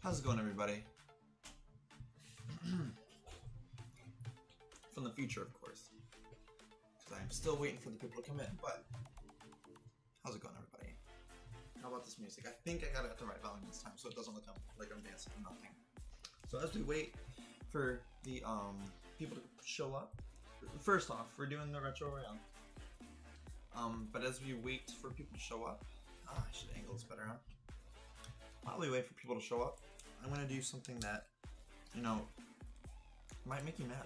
How's it going, everybody? From the future, of course. Because I'm still waiting for the people to come in, but how's it going, everybody? How about this music? I think I got it at the right volume this time, so it doesn't look like I'm dancing or nothing. So as we wait for the people to show up, first off, we're doing the Retro Royale. But as we wait for people to show up, I should angle this better, huh? While we wait for people to show up, I'm gonna do something that, you know, might make you mad.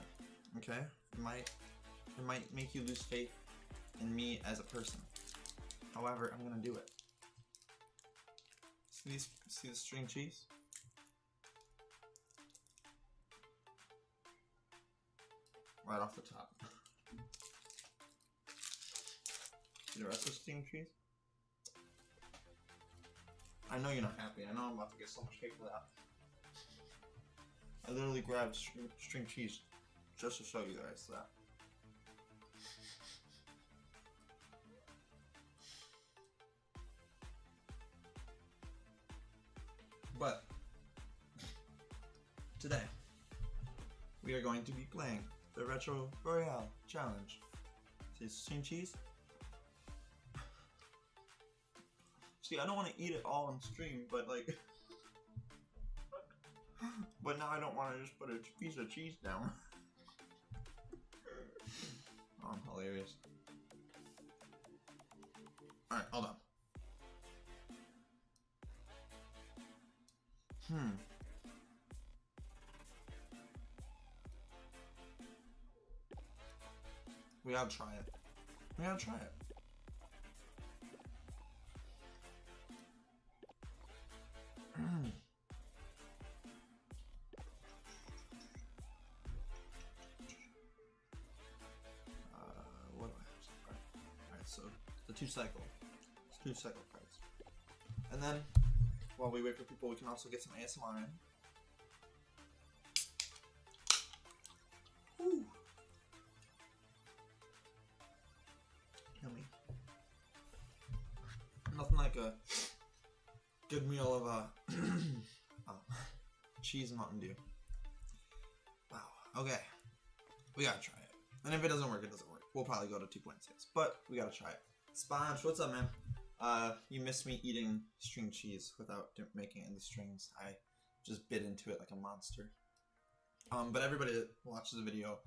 Okay? It might make you lose faith in me as a person. However, I'm gonna do it. See the string cheese? Right off the top. See the rest of the string cheese? I know you're not happy. I know I'm about to get so much hate for that. I literally grabbed string cheese just to show you guys that. But today we are going to be playing the Retro Royale challenge. See string cheese? See, I don't want to eat it all on stream, but like, but now I don't want to just put a piece of cheese down. Oh, I'm hilarious. Alright, hold on. We gotta try it. We gotta try it. What do I have? Alright, so the two cycle cards. And then while we wait for people, we can also get some ASMR in. Woo. Yummy. Nothing like a good meal of cheese and Mountain Dew. Wow. Okay. We gotta try it. And if it doesn't work, it doesn't work. We'll probably go to 2.6. But we gotta try it. Sponge, what's up, man? You missed me eating string cheese without making it in the strings. I just bit into it like a monster. But everybody that watches the video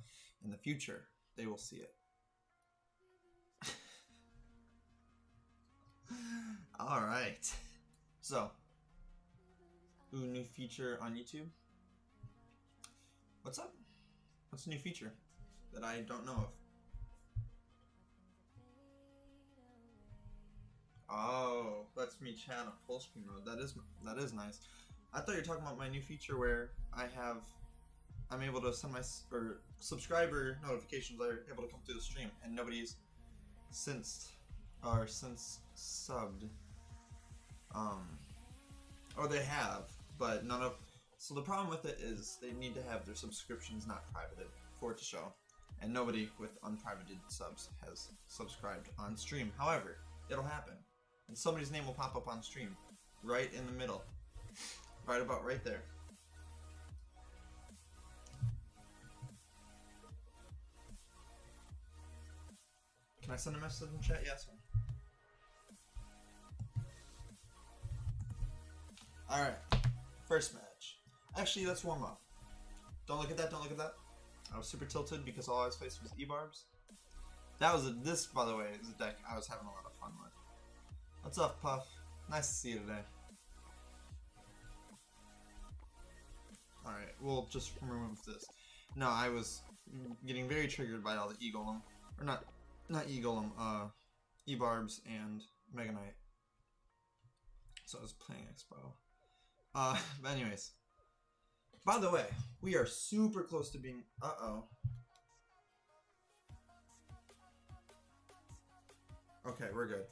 in the future, they will see it. Alright. So, ooh, new feature on YouTube. What's up? What's a new feature that I don't know of? Oh, lets me chat on full screen mode. That is nice. I thought you were talking about my new feature where I'm able to send my subscriber notifications are able to come through the stream, and nobody's since subbed. Or they have, but none of. So the problem with it is they need to have their subscriptions not privated for it to show, and nobody with unprivated subs has subscribed on stream. However, it'll happen, and somebody's name will pop up on stream, right in the middle, right about right there. Can I send a message in chat? Yes. Alright, first match. Actually, let's warm up. Don't look at that, don't look at that. I was super tilted because all I was faced was E-barbs. This, by the way, is a deck I was having a lot of fun with. What's up, Puff? Nice to see you today. Alright, we'll just remove this. No, I was getting very triggered by all the E-golem. Or not E-golem, E-barbs and Mega Knight. So I was playing Expo. But anyways. By the way, we are super close to being... Uh-oh. Okay, we're good.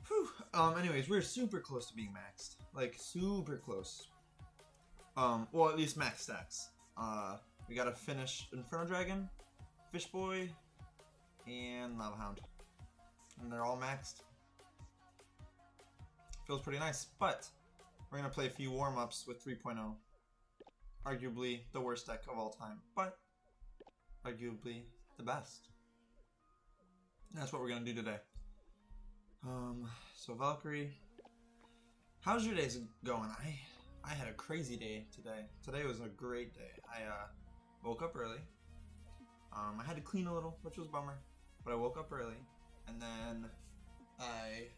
Whew. Anyways, we're super close to being maxed. Like, super close. Well, at least max stacks. We gotta finish Inferno Dragon, Fish Boy, and Lava Hound. And they're all maxed. Feels pretty nice, but we're gonna play a few warm-ups with 3.0. Arguably the worst deck of all time, but arguably the best. And that's what we're gonna do today. So Valkyrie, how's your days going? I had a crazy day today. Today was a great day. I woke up early. I had to clean a little, which was a bummer, but I woke up early, and then I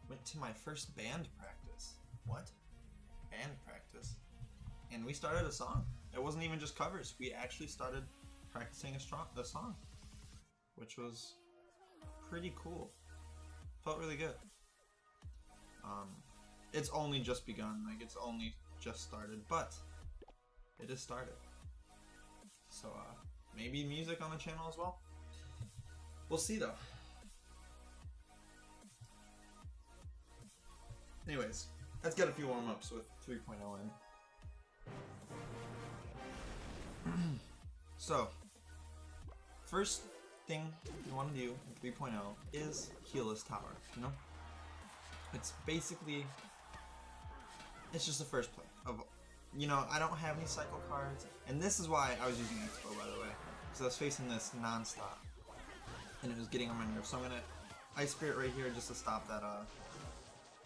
went to my first band practice. What? Band practice? And we started a song. It wasn't even just covers. We actually started practicing a song, which was pretty cool. Felt really good. It's only just begun. Like, it's only just started, but it has started. So, maybe music on the channel as well? We'll see, though. Anyways, let's get a few warm-ups with 3.0 in. So, first thing you want to do in 3.0 is heal this tower, you know? It's basically, it's just the first play of, you know, I don't have any cycle cards, and this is why I was using Expo, by the way, because I was facing this non-stop, and it was getting on my nerves. So I'm gonna Ice Spirit right here just to stop that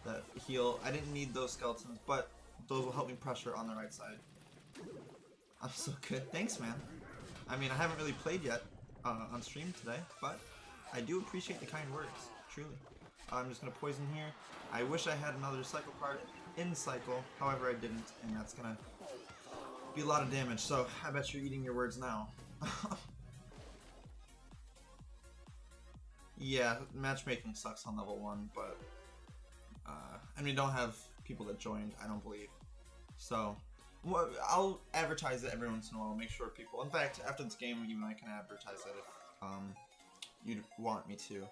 that heal. I didn't need those skeletons, but those will help me pressure on the right side. I'm so good. Thanks, man. I mean, I haven't really played yet on stream today, but I do appreciate the kind words, truly. I'm just gonna poison here. I wish I had another cycle card in cycle, however I didn't, and that's gonna be a lot of damage, so I bet you're eating your words now. Yeah, matchmaking sucks on level 1, but and we don't have people that joined, I don't believe. So well, I'll advertise it every once in a while, make sure people, in fact, after this game even I can advertise it if you'd want me to.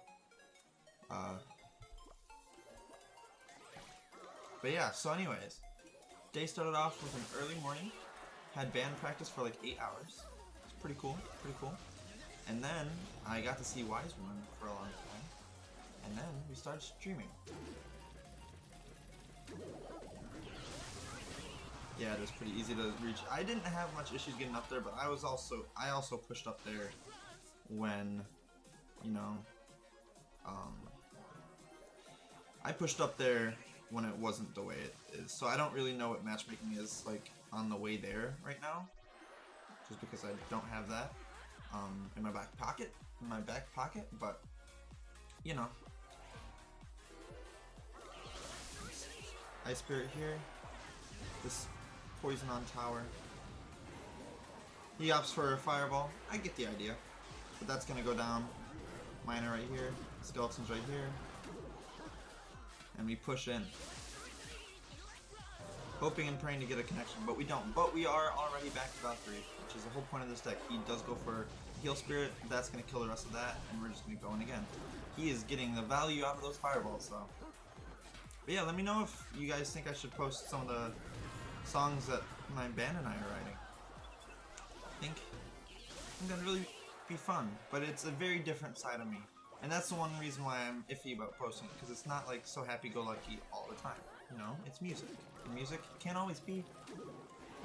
But yeah, so anyways, day started off with an early morning, had band practice for like 8 hours. It's pretty cool, pretty cool. And then I got to see Wise Woman for a long time, and then we started streaming. Yeah, it was pretty easy to reach. I didn't have much issues getting up there, but I also pushed up there when, you know, I pushed up there when it wasn't the way it is. So I don't really know what matchmaking is like on the way there right now, just because I don't have that in my back pocket, but you know. Ice Spirit here. This poison on tower. He opts for a fireball. I get the idea. But that's gonna go down. Miner right here. Skeletons right here. And we push in. Hoping and praying to get a connection, but we don't. But we are already back to Valkyrie, which is the whole point of this deck. He does go for Heal Spirit. That's gonna kill the rest of that, and we're just gonna go in again. He is getting the value out of those fireballs, though. But yeah, let me know if you guys think I should post some of the songs that my band and I are writing. I think gonna really be fun, but it's a very different side of me. And that's the one reason why I'm iffy about posting, because it's not like so happy-go-lucky all the time. You know, it's music. And music can't always be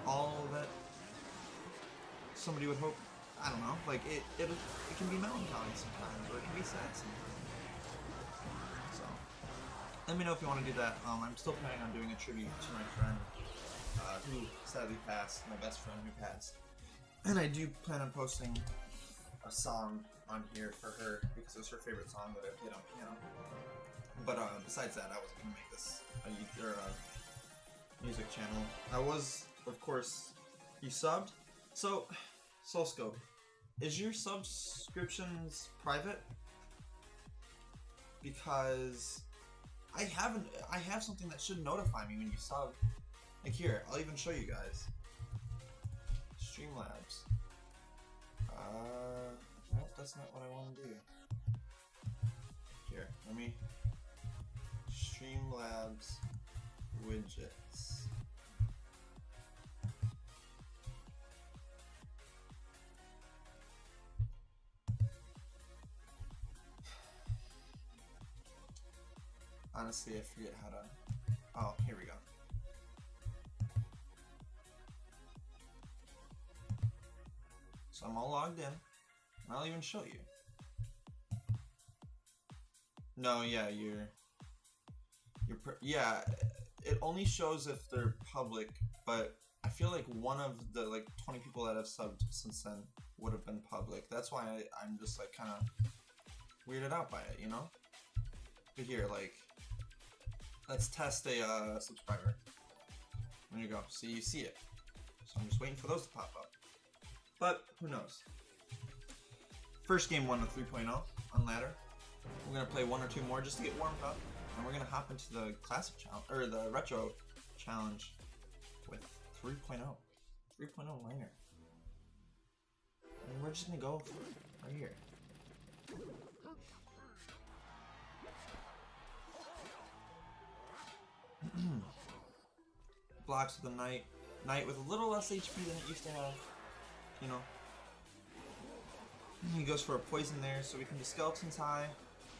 all that somebody would hope. I don't know, like it can be melancholy sometimes, or it can be sad sometimes. So let me know if you want to do that. I'm still planning on doing a tribute to my friend who sadly passed, my best friend who passed. And I do plan on posting a song on here for her because it was her favorite song that I played on piano. But besides that, I was gonna make this a music channel. I was, of course, you subbed. So, Soulscope, is your subscriptions private? Because I have something that should notify me when you sub. Like here, I'll even show you guys. Streamlabs. Nope, that's not what I want to do. Here, let me. Streamlabs widgets. Honestly, I forget how to. Oh, here we go. So I'm all logged in, and I'll even show you. No, yeah, yeah, it only shows if they're public, but I feel like one of the like 20 people that have subbed since then would have been public. That's why I'm just like kind of weirded out by it, you know? But here, like, let's test a subscriber. There you go. So you see it. So I'm just waiting for those to pop up. But who knows? First game 1 of 3.0 on ladder. We're gonna play 1 or 2 more just to get warmed up, and we're gonna hop into the classic challenge or the retro challenge with 3.0 liner, and we're just gonna go right here. Blocks with a knight with a little less HP than it used to have, you know. He goes for a poison there, so we can do skeletons high,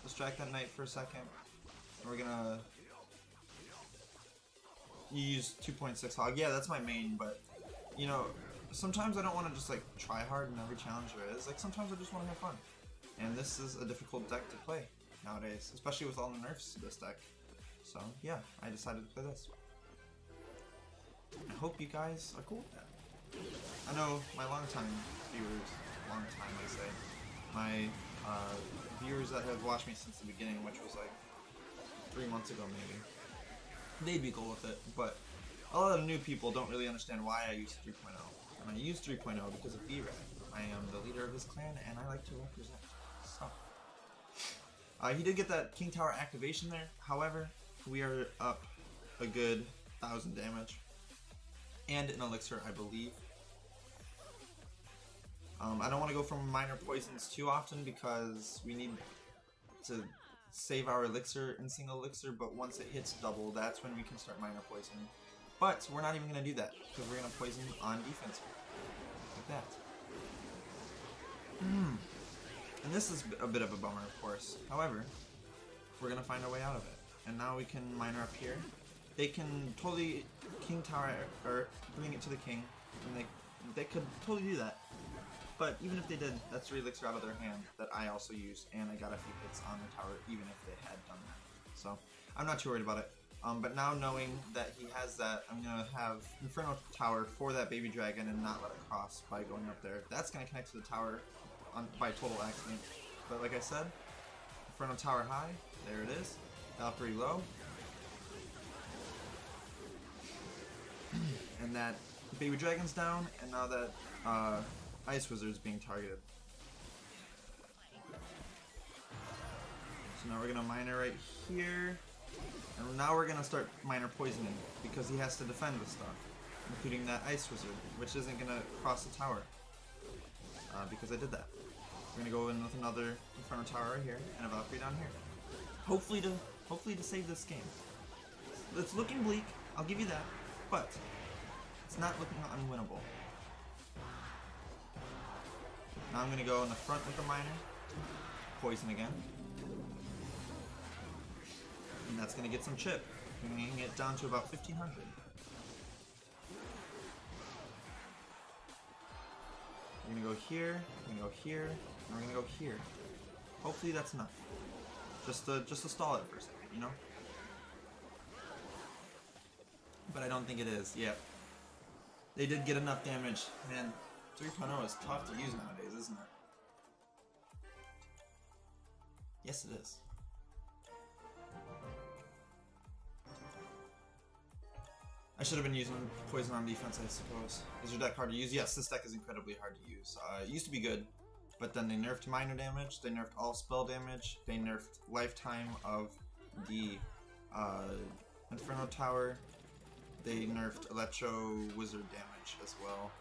distract that knight for a second. And we're gonna use 2.6 hog. Yeah, that's my main, but you know, sometimes I don't want to just like try hard in every challenge there is. Like sometimes I just want to have fun, and this is a difficult deck to play nowadays, especially with all the nerfs to this deck. So yeah, I decided to play this. I hope you guys are cool with that. I know my longtime viewers, I say, my viewers that have watched me since the beginning, which was like 3 months ago maybe, they'd be cool with it, but a lot of new people don't really understand why I use 3.0. And I use 3.0 because of B-Rad. I am the leader of his clan and I like to represent. So, he did get that King Tower activation there, however, we are up a good 1,000 damage. And an elixir, I believe. I don't want to go for minor poisons too often because we need to save our elixir in single elixir, but once it hits double, that's when we can start minor poisoning. But we're not even going to do that because we're going to poison on defense. Like that. And this is a bit of a bummer, of course. However, we're going to find our way out of it. And now we can minor up here. They can totally King Tower or bring it to the king, and they could totally do that. But even if they did, that's 3 elixir out of their hand that I also used, and I got a few hits on the tower even if they had done that. So I'm not too worried about it. But now knowing that he has that, I'm gonna have Inferno Tower for that baby dragon and not let it cross by going up there. That's gonna connect to the tower by total accident. But like I said, Inferno Tower high, there it is. Valkyrie low. And that baby dragon's down, and now that Ice Wizard's being targeted. So now we're gonna minor right here, and now we're gonna start minor poisoning because he has to defend with stuff, including that Ice Wizard, which isn't gonna cross the tower because I did that. We're gonna go in with another Inferno Tower right here and a Valkyrie down here. Hopefully to save this game. It's looking bleak, I'll give you that, but it's not looking unwinnable. Now I'm gonna go in the front with the minor, poison again, and that's gonna get some chip, bringing it down to about 1,500. We're gonna go here, we're gonna go here, and we're gonna go here. Hopefully that's enough. Just to stall it for a second, you know? But I don't think it is. Yeah. They did get enough damage. Man, 3.0 is tough to use nowadays, isn't it? Yes, it is. I should have been using poison on defense, I suppose. Is your deck hard to use? Yes, this deck is incredibly hard to use. It used to be good, but then they nerfed minor damage, they nerfed all spell damage, they nerfed lifetime of the Inferno Tower, they nerfed Electro Wizard damage as well.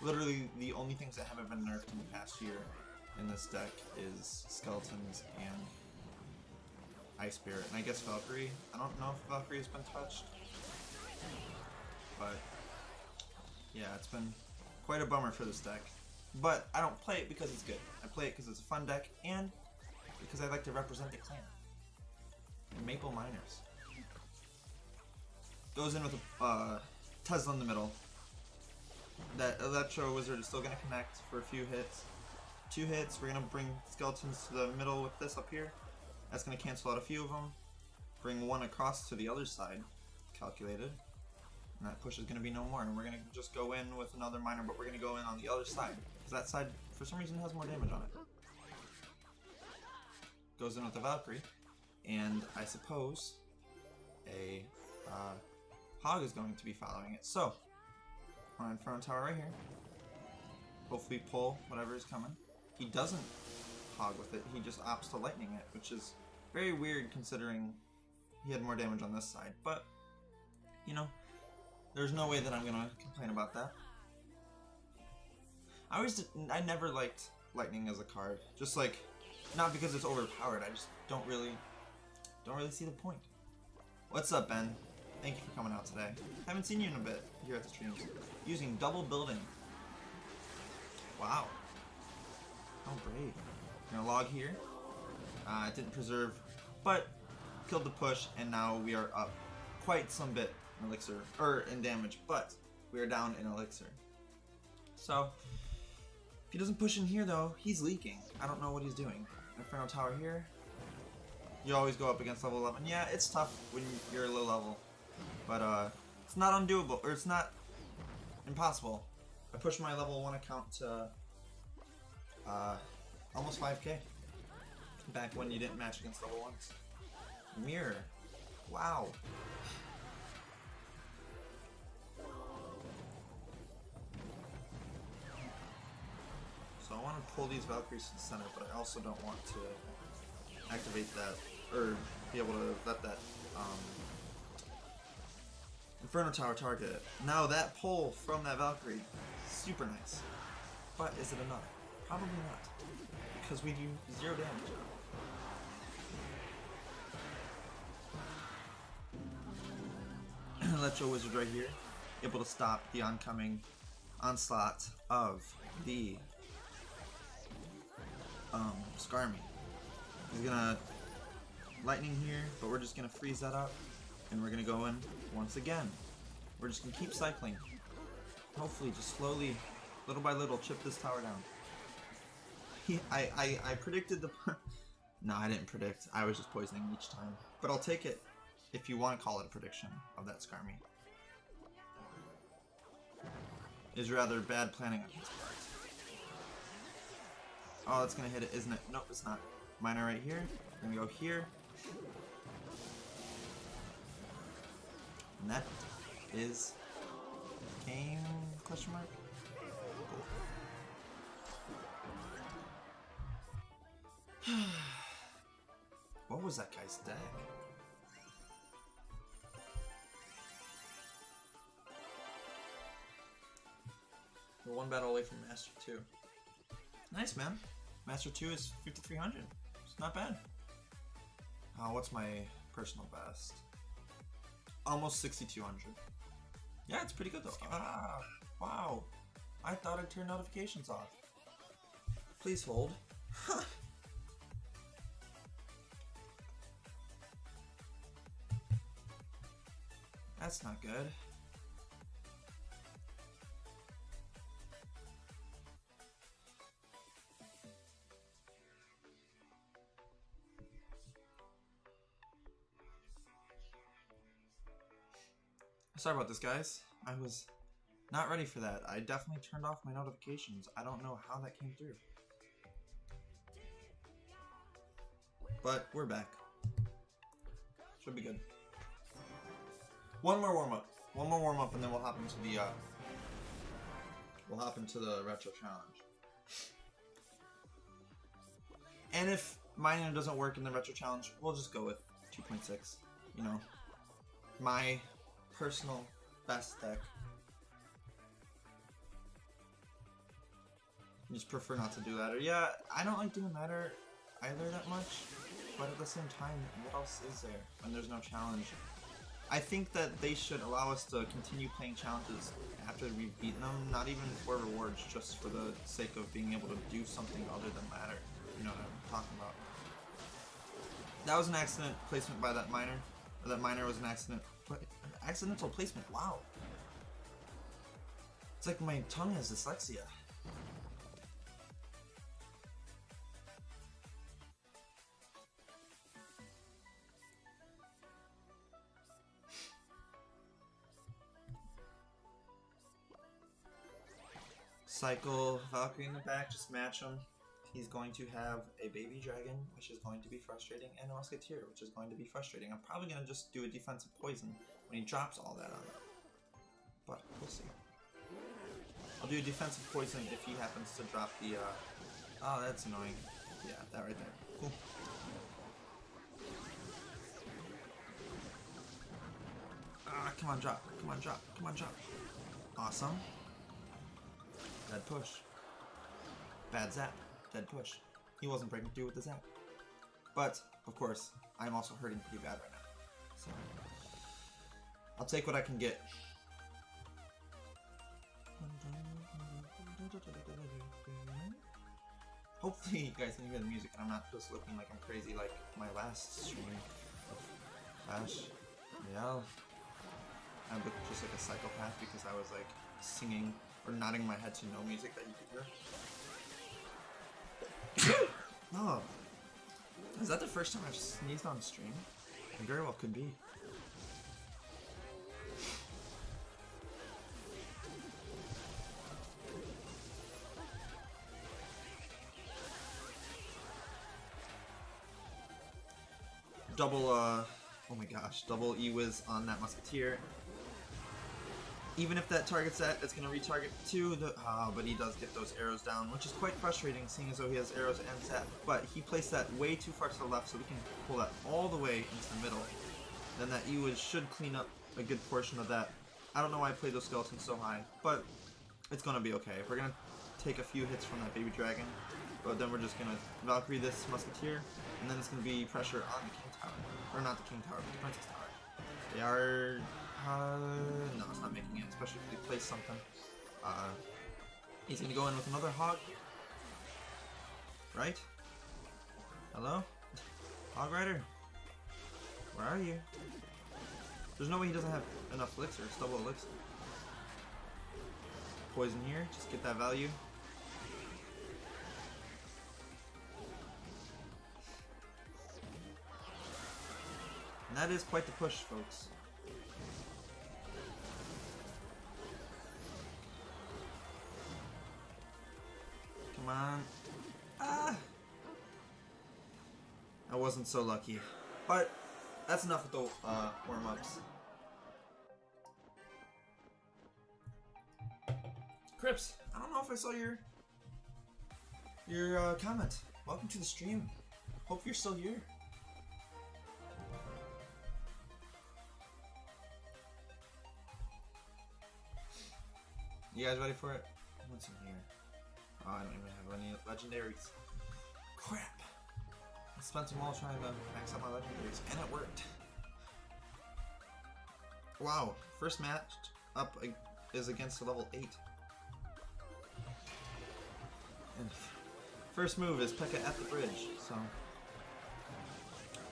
Literally, the only things that haven't been nerfed in the past year in this deck is Skeletons and Ice Spirit, and I guess Valkyrie. I don't know if Valkyrie has been touched, but yeah, it's been quite a bummer for this deck. But I don't play it because it's good. I play it because it's a fun deck, and because I like to represent the clan. Maple Miners. Goes in with a Tesla in the middle. That Electro Wizard is still going to connect for a few hits. 2 hits, we're going to bring skeletons to the middle with this up here. That's going to cancel out a few of them. Bring one across to the other side. Calculated. And that push is going to be no more. And we're going to just go in with another miner, but we're going to go in on the other side. Because that side, for some reason, has more damage on it. Goes in with the Valkyrie. And I suppose a Hog is going to be following it. So, on Inferno Tower right here. Hopefully pull whatever is coming. He doesn't Hog with it, he just opts to lightning it, which is very weird considering he had more damage on this side. But, you know, there's no way that I'm gonna complain about that. I never liked lightning as a card. Just like, not because it's overpowered, I just don't really see the point. What's up, Ben? Thank you for coming out today. Haven't seen you in a bit here at the streams. Using double building. Wow. How brave. I'm gonna log here. It didn't preserve, but killed the push, and now we are up quite some bit in elixir, or in damage, but we are down in elixir. So, if he doesn't push in here though, he's leaking. I don't know what he's doing. Inferno Tower here. You always go up against level 11. Yeah, it's tough when you're low level, but it's not undoable, or it's not impossible. I pushed my level 1 account to almost 5k. Back when you didn't match against level 1s. Mirror. Wow. So I want to pull these Valkyries to the center, but I also don't want to activate that, or be able to let that Inferno Tower target it. Now that pull from that Valkyrie, super nice. But is it enough? Probably not. Because we do 0 damage. Electro Wizard right here, able to stop the oncoming onslaught of the Skarmy. He's gonna lightning here, but we're just gonna freeze that up, and we're gonna go in once again. We're just gonna keep cycling. Hopefully, just slowly, little by little, chip this tower down. I predicted the. No, I didn't predict. I was just poisoning each time. But I'll take it if you want to call it a prediction of that Skarmy. Is rather bad planning on his part. Oh, that's gonna hit it, isn't it? Nope, it's not. Miner right here. We're gonna go here. And that is game question mark? Cool. What was that guy's deck? We're 1 battle away from Master 2. Nice, man. Master 2 is 5,300. It's not bad. What's my personal best? Almost 6,200. Yeah, it's pretty good though. Wow. I thought I'd turn notifications off. Please hold. That's not good. Sorry about this, guys. I was not ready for that. I definitely turned off my notifications. I don't know how that came through. But we're back. Should be good. One more warm-up. One more warm-up, and then we'll hop into the retro challenge. And if mining doesn't work in the retro challenge, we'll just go with 2.6. You know, my personal best deck. I just prefer not to do ladder. Yeah, I don't like doing ladder either that much, but at the same time, what else is there when there's no challenge? I think that they should allow us to continue playing challenges after we've beaten them, not even for rewards, just for the sake of being able to do something other than ladder. You know what I'm talking about. That was an accident placement by that miner. Or that miner was an accidental placement. Wow. like my tongue has dyslexia. Cycle Valkyrie in the back, just match him. He's going to have a baby dragon, which is going to be frustrating, and a musketeer, which is going to be frustrating. I'm probably going to just do a defensive poison when he drops all that on it. But we'll see. I'll do a defensive poison if he happens to drop the, oh, that's annoying. Yeah, that right there. Cool. Ah, come on, drop. Come on, drop. Come on, drop. Awesome. Dead push. Bad zap. Dead push. He wasn't breaking through with the zap. But, of course, I'm also hurting pretty bad right now. So, I'll take what I can get. Hopefully you guys can hear the music and I'm not just looking like I'm crazy like my last stream of Clash Royale. I looked just like a psychopath because I was like singing or nodding my head to no music that you could hear. Oh, is that the first time I've sneezed on stream? It very well could be. Double, oh my gosh, double E-Wiz on that Musketeer. Even if that targets that, it's going to retarget too. But he does get those arrows down, which is quite frustrating, seeing as though he has arrows and zap. But he placed that way too far to the left, so we can pull that all the way into the middle. Then that E-Wiz should clean up a good portion of that. I don't know why I played those skeletons so high, but it's going to be okay. We're going to take a few hits from that baby dragon, but then we're just going to Valkyrie this Musketeer, and then it's going to be pressure on the King Tower. Or not the King Tower, but the Princess Tower. They are... no, it's not making it, especially if they place something. He's going to go in with another Hog. Right? Hello? Hog Rider? Where are you? There's no way he doesn't have enough elixir. It's double elixir. Poison here, just get that value. And that is quite the push, folks. Come on. Ah! I wasn't so lucky. But that's enough with the warm-ups. Crips, I don't know if I saw your comment. Welcome to the stream. Hope you're still here. You guys ready for it? What's in here? Oh, I don't even have any legendaries. Crap! I spent them all trying to max out my legendaries, and it worked. Wow, first match up is against a level 8. And first move is P.E.K.K.A at the bridge, so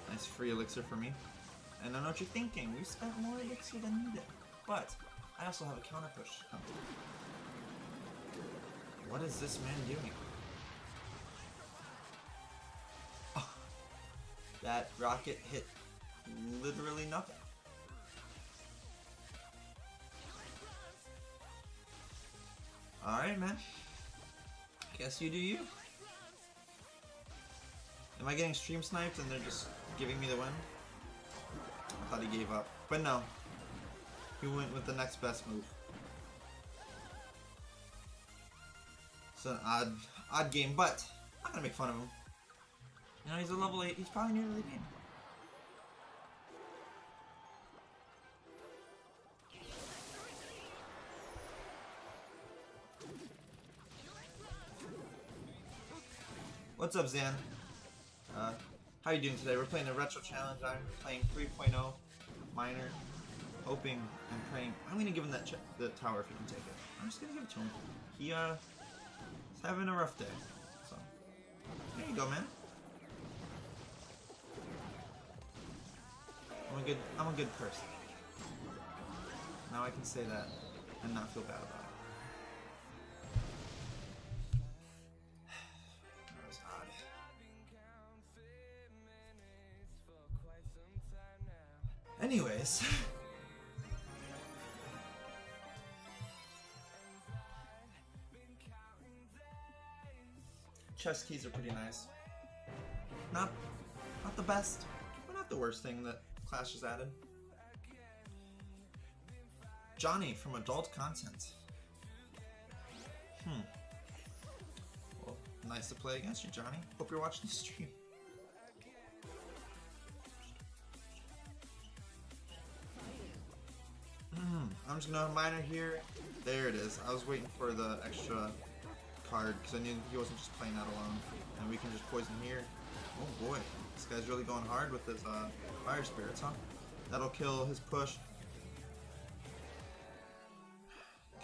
nice free elixir for me. And I know what you're thinking, we spent more elixir than needed, but I also have a counter push coming. What is this man doing? Oh, that rocket hit literally nothing. Alright, man. Guess you do you. Am I getting stream sniped and they're just giving me the win? I thought he gave up. But no. He went with the next best move. It's an odd game, but I'm not gonna make fun of him. You know, he's a level 8, he's probably new to the game. What's up, Zan? How you doing today? We're playing the Retro Challenge. I'm playing 3.0 Minor, hoping and praying. I'm gonna give him that the tower if he can take it. I'm just gonna give it to him. He is having a rough day. So there you go, man. I'm a good person. Now I can say that and not feel bad about it. Anyways. Chest keys are pretty nice. Not the best, but not the worst thing that Clash has added. Johnny from Adult Content. Well, nice to play against you, Johnny. Hope you're watching the stream. I'm just gonna miner here. There it is. I was waiting for the extra card because I knew he wasn't just playing that alone. And we can just poison here. Oh boy, this guy's really going hard with his fire spirits, huh? That'll kill his push.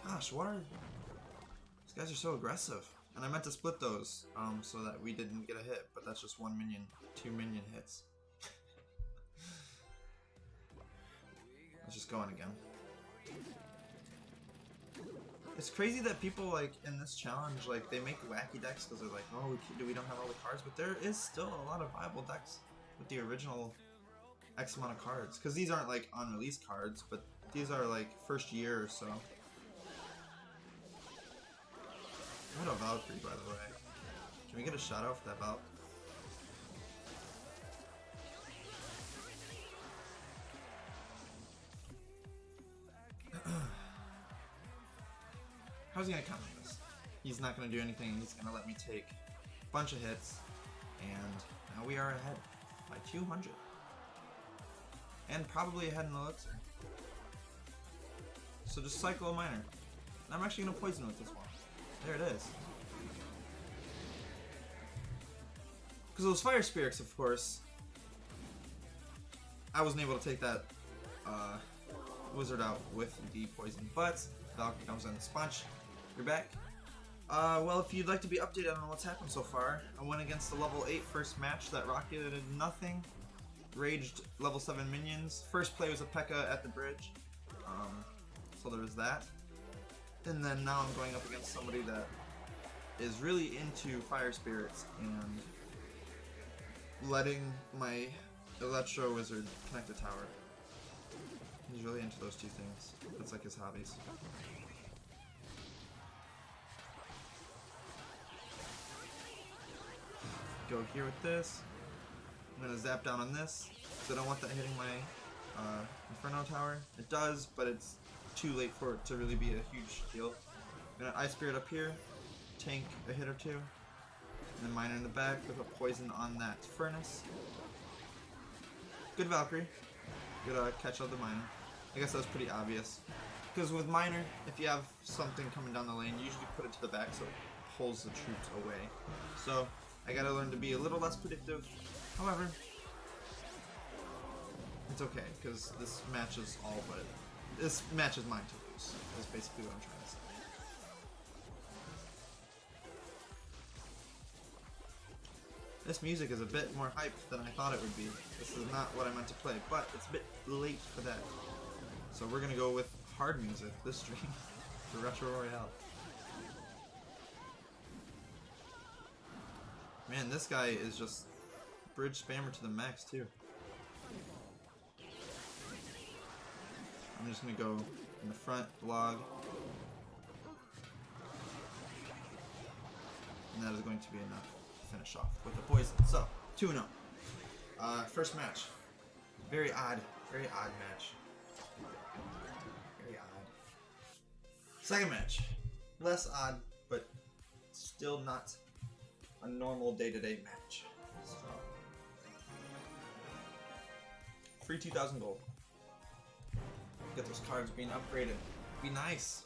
Gosh, what are... These guys are so aggressive. And I meant to split those so that we didn't get a hit, but that's just 1 minion, 2 minion hits. Let's just go on again. It's crazy that people like in this challenge, like they make wacky decks because they're like, oh, we don't have all the cards, but there is still a lot of viable decks with the original X amount of cards. Because these aren't like unreleased cards, but these are like first year or so. What a Valkyrie, by the way. Can we get a shout out for that Valk? How's he gonna counter this? He's not gonna do anything. He's gonna let me take a bunch of hits, and now we are ahead by 200, and probably ahead in the elixir. So just cycle a miner. And I'm actually gonna poison with this one. There it is. Because those fire spirits, of course, I wasn't able to take that wizard out with the poison, but Valkyrie comes in. Sponge, you're back. Well, if you'd like to be updated on what's happened so far, I went against the level 8 first match that rocketed nothing. Raged level 7 minions. First play was a P.E.K.K.A at the bridge. So there was that. And then now I'm going up against somebody that is really into fire spirits and letting my Electro Wizard connect the tower. He's really into those two things. That's like his hobbies. Go here with this. I'm gonna zap down on this because I don't want that hitting my Inferno Tower. It does, but it's too late for it to really be a huge deal. I'm gonna Ice Spirit up here, tank a hit or two, and then Miner in the back with a poison on that Furnace. Good Valkyrie. Good catch of the Miner. I guess that was pretty obvious. Because with Miner, if you have something coming down the lane, you usually put it to the back so it pulls the troops away. So I gotta learn to be a little less predictive. However, it's okay, because this match is all but this match is mine to lose. That's basically what I'm trying to say. This music is a bit more hyped than I thought it would be. This is not what I meant to play, but it's a bit late for that. So we're gonna go with hard music this stream for Retro Royale. Man, this guy is just bridge spammer to the max too. I'm just gonna go in the front log, and that is going to be enough to finish off with the poison. So 2-0. First match, very odd match. Very odd. Second match, less odd, but still not a normal day-to-day match. So, free 2,000 gold. Get those cards being upgraded. Be nice.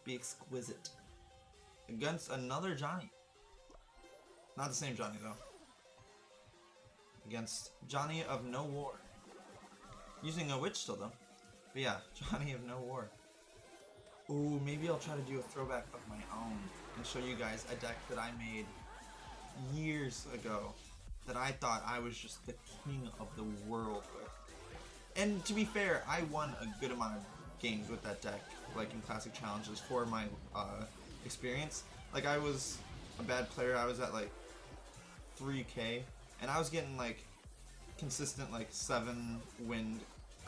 Be exquisite. Against another Johnny. Not the same Johnny though. Against Johnny of No War. Using a witch still though. But yeah, Johnny of No War. Ooh, maybe I'll try to do a throwback of my own and show you guys a deck that I made years ago that I thought I was just the king of the world with. And to be fair, I won a good amount of games with that deck, like in classic challenges for my experience. Like I was a bad player, I was at like 3k, and I was getting like consistent like 7 win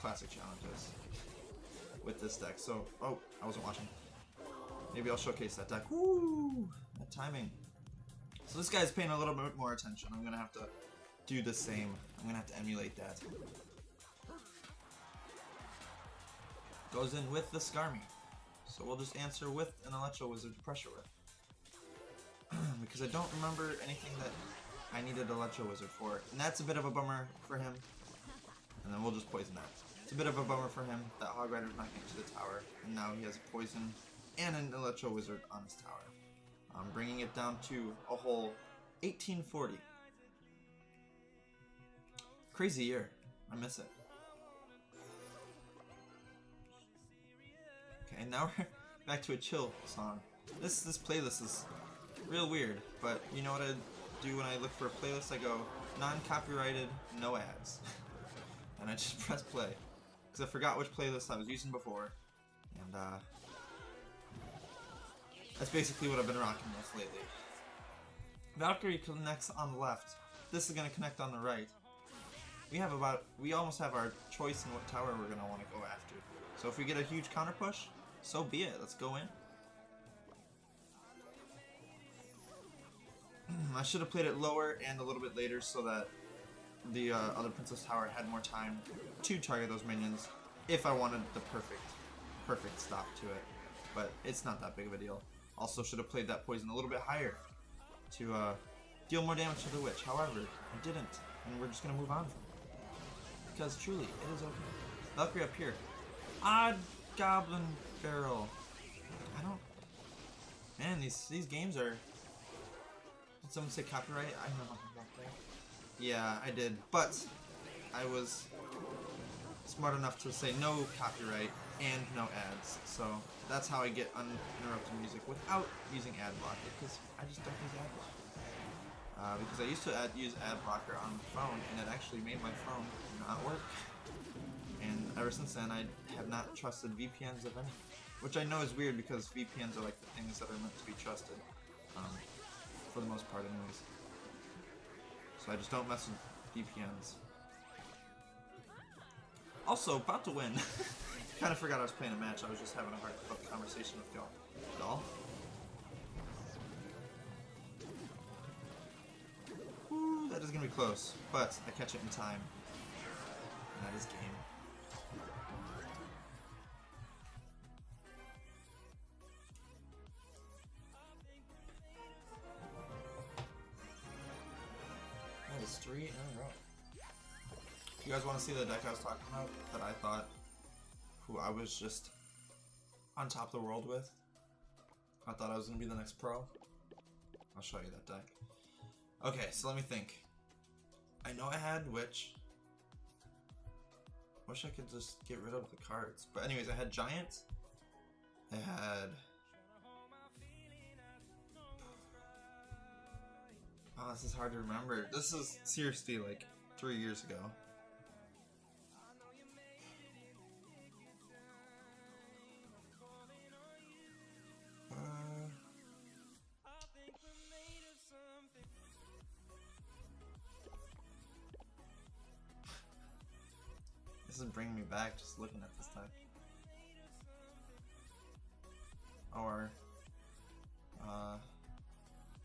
classic challenges with this deck. So, oh, I wasn't watching. Maybe I'll showcase that deck. Woo! That timing. So this guy's paying a little bit more attention. I'm gonna have to do the same. I'm gonna have to emulate that. Goes in with the Skarmy. So we'll just answer with an Electro Wizard Pressure Whip. Because I don't remember anything that I needed Electro Wizard for. And that's a bit of a bummer for him. And then we'll just poison that. It's a bit of a bummer for him that Hog Rider's not getting to the tower. And now he has a poison and an Electro Wizard on his tower. Bringing it down to a whole 1840. Crazy year. I miss it. Okay, now we're back to a chill song. This playlist is real weird, but you know what I do when I look for a playlist? I go non-copyrighted, no ads. And I just press play. Because I forgot which playlist I was using before. And that's basically what I've been rocking with lately. Valkyrie connects on the left. This is going to connect on the right. We almost have our choice in what tower we're going to want to go after. So if we get a huge counter push, so be it. Let's go in. I should have played it lower and a little bit later so that the other Princess Tower had more time to target those minions if I wanted the perfect stop to it. But it's not that big of a deal. Also should have played that poison a little bit higher to deal more damage to the witch. However, I didn't, and we're just going to move on from it. Because truly, it is okay. Valkyrie up here. Odd Goblin Barrel. I don't... Man, these games are... Did someone say copyright? I know nothing about that. Yeah, I did. But I was smart enough to say no copyright and no ads. So that's how I get uninterrupted music without using ad blocker, because I just don't use ad blocker. Because I used to use ad blocker on the phone, and it actually made my phone not work. And ever since then, I have not trusted VPNs of any. Which I know is weird, because VPNs are like the things that are meant to be trusted. For the most part, anyways. So I just don't mess with VPNs. Also, about to win. Kind of forgot I was playing a match. I was just having a heartfelt conversation with y'all. Ooh, that is gonna be close, but I catch it in time. And that is game. That is 3 in a row. You guys want to see the deck I was talking about that I thought who I was just on top of the world with? I thought I was going to be the next pro. I'll show you that deck. Okay, so let me think. I know I had Witch. Wish I could just get rid of the cards. But anyways, I had Giant. I had... Oh, this is hard to remember. This is seriously like 3 years ago. This is bringing me back just looking at this deck. Or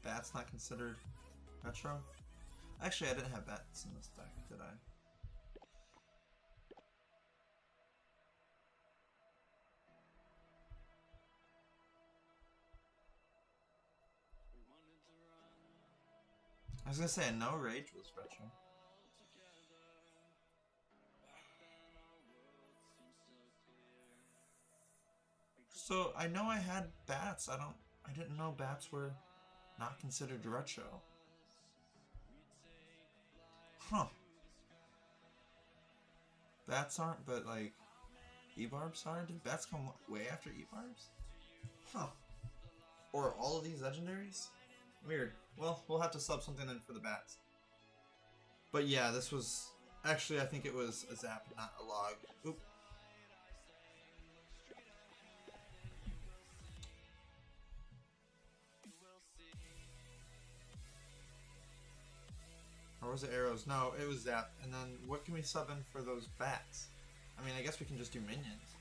Bats not considered retro? Actually, I didn't have Bats in this deck, did I? I was gonna say I know Rage was retro. So I know I had Bats. I didn't know Bats were not considered retro. Huh. Bats aren't, but like E-Barbs are? Did Bats come way after E-Barbs? Huh. Or all of these legendaries? Weird. Well, we'll have to sub something in for the Bats. But yeah, this was... Actually, I think it was a Zap, not a log. Oop. Or was it arrows? No, it was Zap. And then what can we sub in for those Bats? I mean, I guess we can just do minions.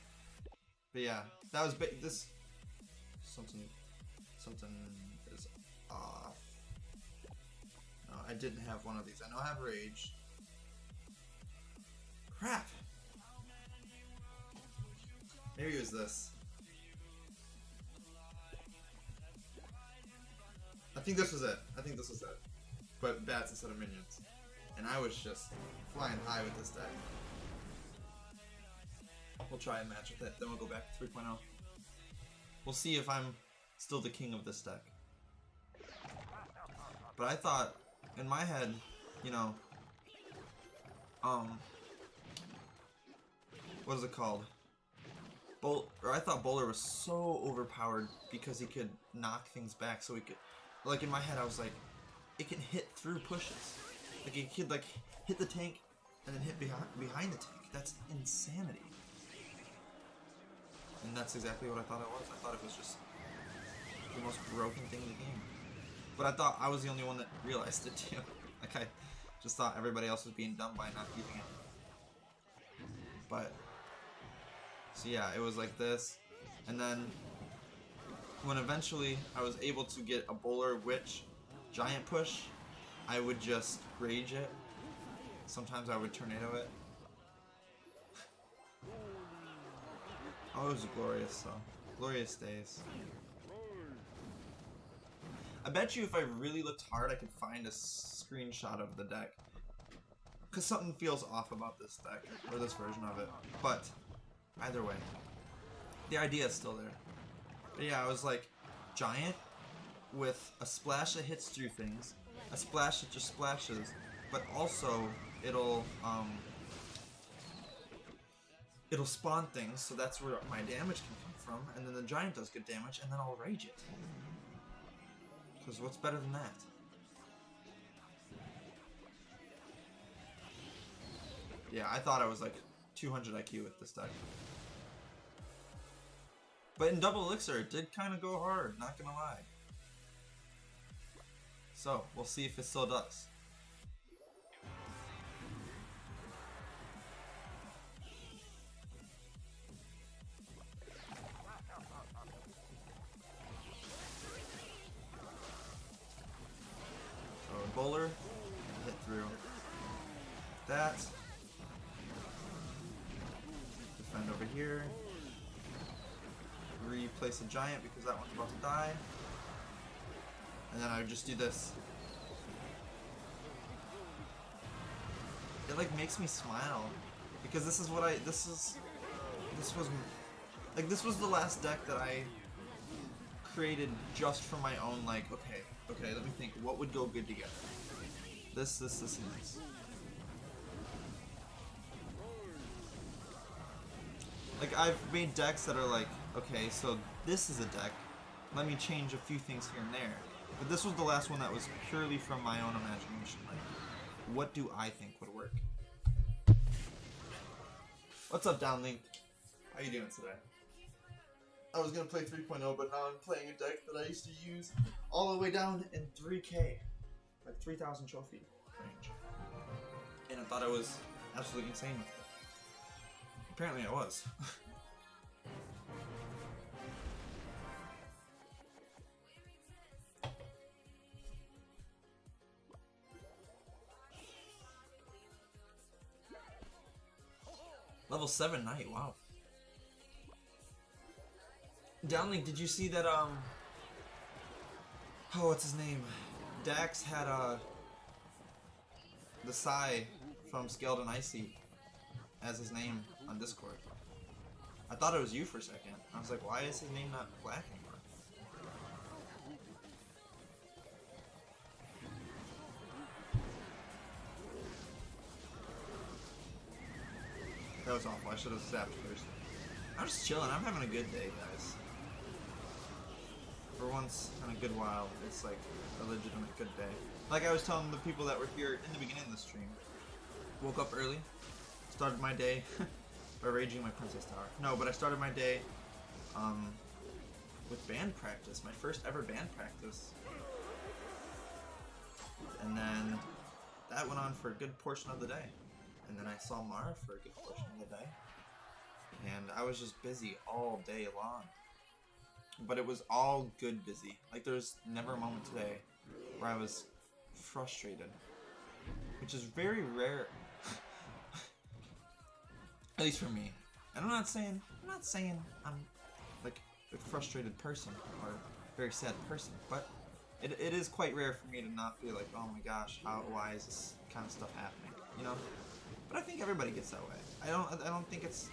But yeah, that was this. Something is off. No, I didn't have one of these. I know I have rage. Crap. Maybe it was this. I think this was it. But bats instead of minions. And I was just flying high with this deck. We'll try and match with it, then we'll go back to 3.0. We'll see if I'm still the king of this deck. But I thought, in my head, you know, what is it called? I thought Bowler was so overpowered because he could knock things back, so he could, like in my head I was like, it can hit through pushes. Like it could like hit the tank and then hit behind the tank. That's insanity. And that's exactly what I thought it was. I thought it was just the most broken thing in the game. But I thought I was the only one that realized it too. Like I just thought everybody else was being dumb by not using it. But so yeah, it was like this. And then when eventually I was able to get a Bowler Witch Giant push, I would just rage it. Sometimes I would tornado it. Oh, it was glorious though. Glorious days. I bet you if I really looked hard I could find a screenshot of the deck. Because something feels off about this deck, or this version of it. But, either way, the idea is still there. But yeah, I was like, giant with a splash that hits through things, a splash that just splashes, but also it'll spawn things, so that's where my damage can come from, and then the giant does good damage, and then I'll rage it. Because what's better than that? Yeah, I thought I was like 200 IQ with this deck. But in Double Elixir, it did kind of go hard, not gonna lie. So, we'll see if it still does. Bowler, hit through that, defend over here, replace a giant because that one's about to die, and then I would just do this. It like makes me smile because this is what this was the last deck that I created just for my own, like, okay, let me think, what would go good together? This, and this. Like, I've made decks that are like, okay, so this is a deck, let me change a few things here and there. But this was the last one that was purely from my own imagination, like, what do I think would work? What's up, Downlink? How you doing today? I was gonna play 3.0, but now I'm playing a deck that I used to use all the way down in 3K, like 3,000 trophy range, and I thought I was absolutely insane with it. Apparently, I was. Level 7 Knight, wow. Downlink, did you see that, oh, what's his name? Dax had, the Psy from Scaled and Icy as his name on Discord. I thought it was you for a second. I was like, why is his name not black anymore? That was awful. I should have zapped first. I'm just chilling. I'm having a good day, guys. For once in a good while, it's like a legitimate good day. Like I was telling the people that were here in the beginning of the stream, woke up early, started my day by raging my Princess Tower. No, but I started my day with band practice, my first ever band practice. And then that went on for a good portion of the day. And then I saw Mara for a good portion of the day. and I was just busy all day long. But it was all good busy. Like, there's never a moment today where I was frustrated, which is very rare, at least for me. And I'm not saying I'm like a frustrated person or a very sad person, but it is quite rare for me to not feel like, oh my gosh, why is this kind of stuff happening, you know? But I think everybody gets that way. I don't think it's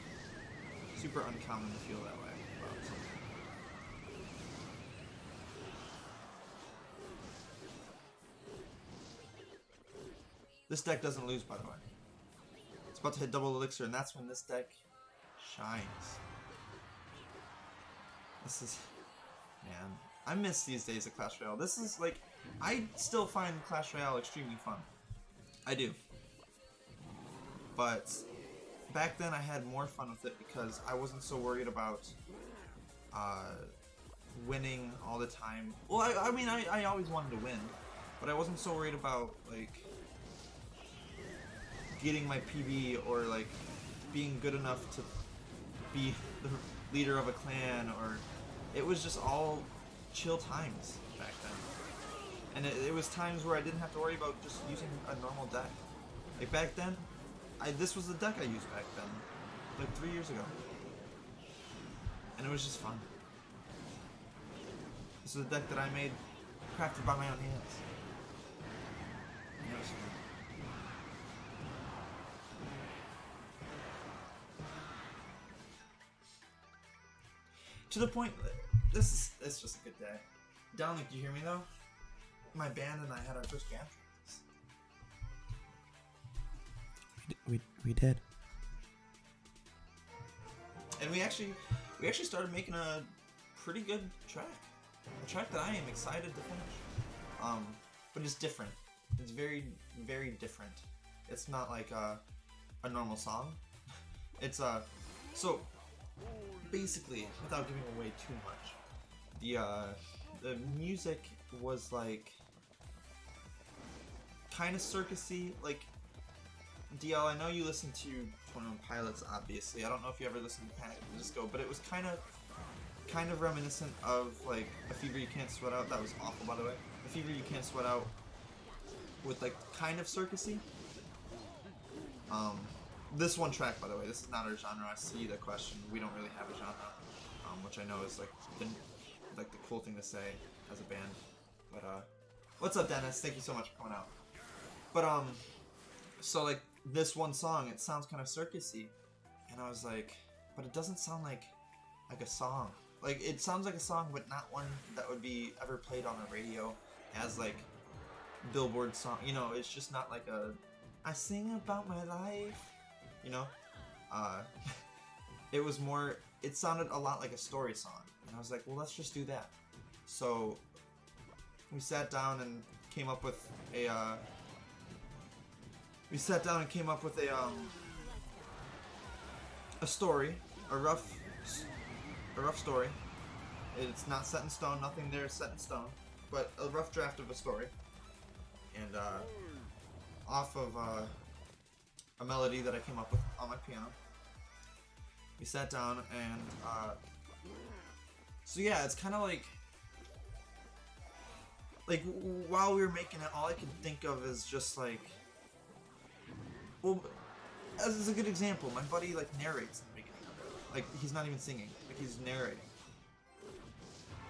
super uncommon to feel that way about something. This deck doesn't lose, by the way. It's about to hit double elixir, and that's when this deck shines. This is... Man, I miss these days of Clash Royale. This is like... I still find Clash Royale extremely fun. I do. But back then I had more fun with it because I wasn't so worried about winning all the time. Well, I mean, I always wanted to win, but I wasn't so worried about, like, getting my PB or, like, being good enough to be the leader of a clan, or... It was just all chill times back then. And it was times where I didn't have to worry about just using a normal deck. Like, back then, this was the deck I used back then, like 3 years ago. And it was just fun. This is a deck that I made, crafted by my own hands. And it was fun. To the point that it's just a good day. Downlink, do you hear me though? My band and I had our first band practice. We did. And we actually started making a pretty good track. A track that I am excited to finish. But it's different. It's very, very different. It's not like a normal song. It's so basically, without giving away too much, the music was like kind of circusy. Like, DL, I know you listen to 21 Pilots, obviously. I don't know if you ever listened to Panic at the Disco, but it was kind of reminiscent of like A Fever You Can't Sweat Out. That was awful, by the way. A Fever You Can't Sweat Out with like kind of circusy. This one track, by the way, this is not our genre. I see the question. We don't really have a genre, which I know is like the cool thing to say as a band. But what's up, Dennis? Thank you so much for coming out. But so like this one song, it sounds kind of circusy, and I was like, but it doesn't sound like a song. Like, it sounds like a song, but not one that would be ever played on the radio as like Billboard song. You know, it's just not like a I sing about my life. You know, it was more. It sounded a lot like a story song, and I was like, well, let's just do that. So we sat down and came up with a. A story, a rough story. It's not set in stone. Nothing there is set in stone, but a rough draft of a story, and off of a melody that I came up with on my piano. We sat down and so yeah, it's kind of like while we were making it, all I could think of is just like, well, as a good example, my buddy like narrates in the beginning of it. Like, he's not even singing, like he's narrating.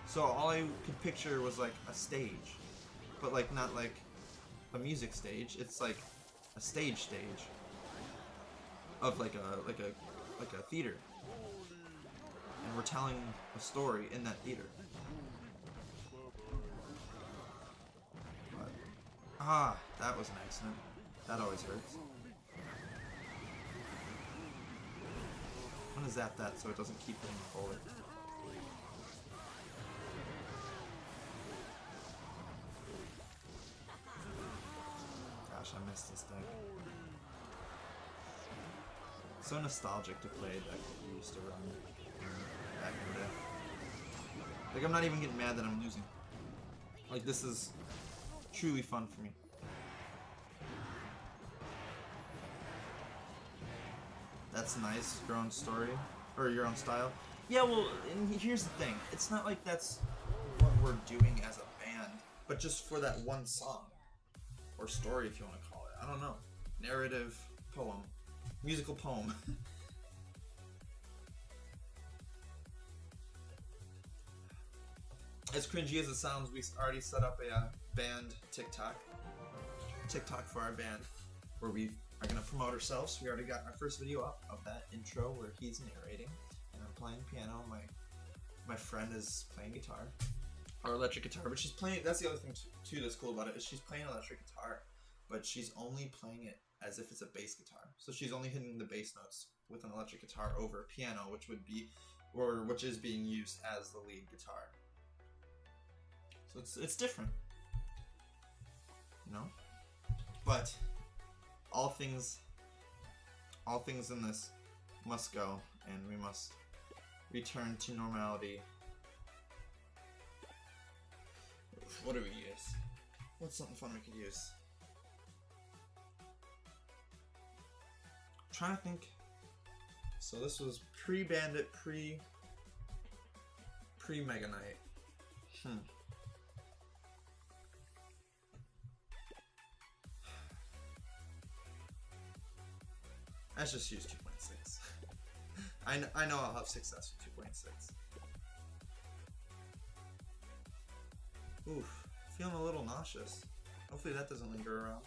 So all I could picture was like a stage, but like not like a music stage. It's like a stage of like a theater, and we're telling a story in that theater. But, that was an accident. That always hurts. I'm gonna zap that so it doesn't keep hitting the boulder. Gosh, I missed this deck. So nostalgic to play a deck that we used to run back in the day. Like, I'm not even getting mad that I'm losing. Like, this is truly fun for me. That's nice, your own story. or your own style. Yeah, well, and here's the thing. It's not like that's what we're doing as a band, but just for that one song. Or story, if you want to call it. I don't know. Narrative, poem. Musical poem. As cringy as it sounds, we already set up a band TikTok for our band, where we are going to promote ourselves. We already got our first video up of that intro where he's narrating, and I'm playing piano. My friend is playing guitar, or electric guitar, but she's playing. That's the other thing too that's cool about it, is she's playing electric guitar, but she's only playing it as if it's a bass guitar. So she's only hitting the bass notes with an electric guitar over a piano, which is being used as the lead guitar. So it's different, you know. But all things in this must go, and we must return to normality. What do we use? What's something fun we could use? I'm trying to think. So this was pre-Bandit, pre-Mega Knight. Let's just use 2.6. I know I'll have success with 2.6. Oof, feeling a little nauseous. Hopefully that doesn't linger around.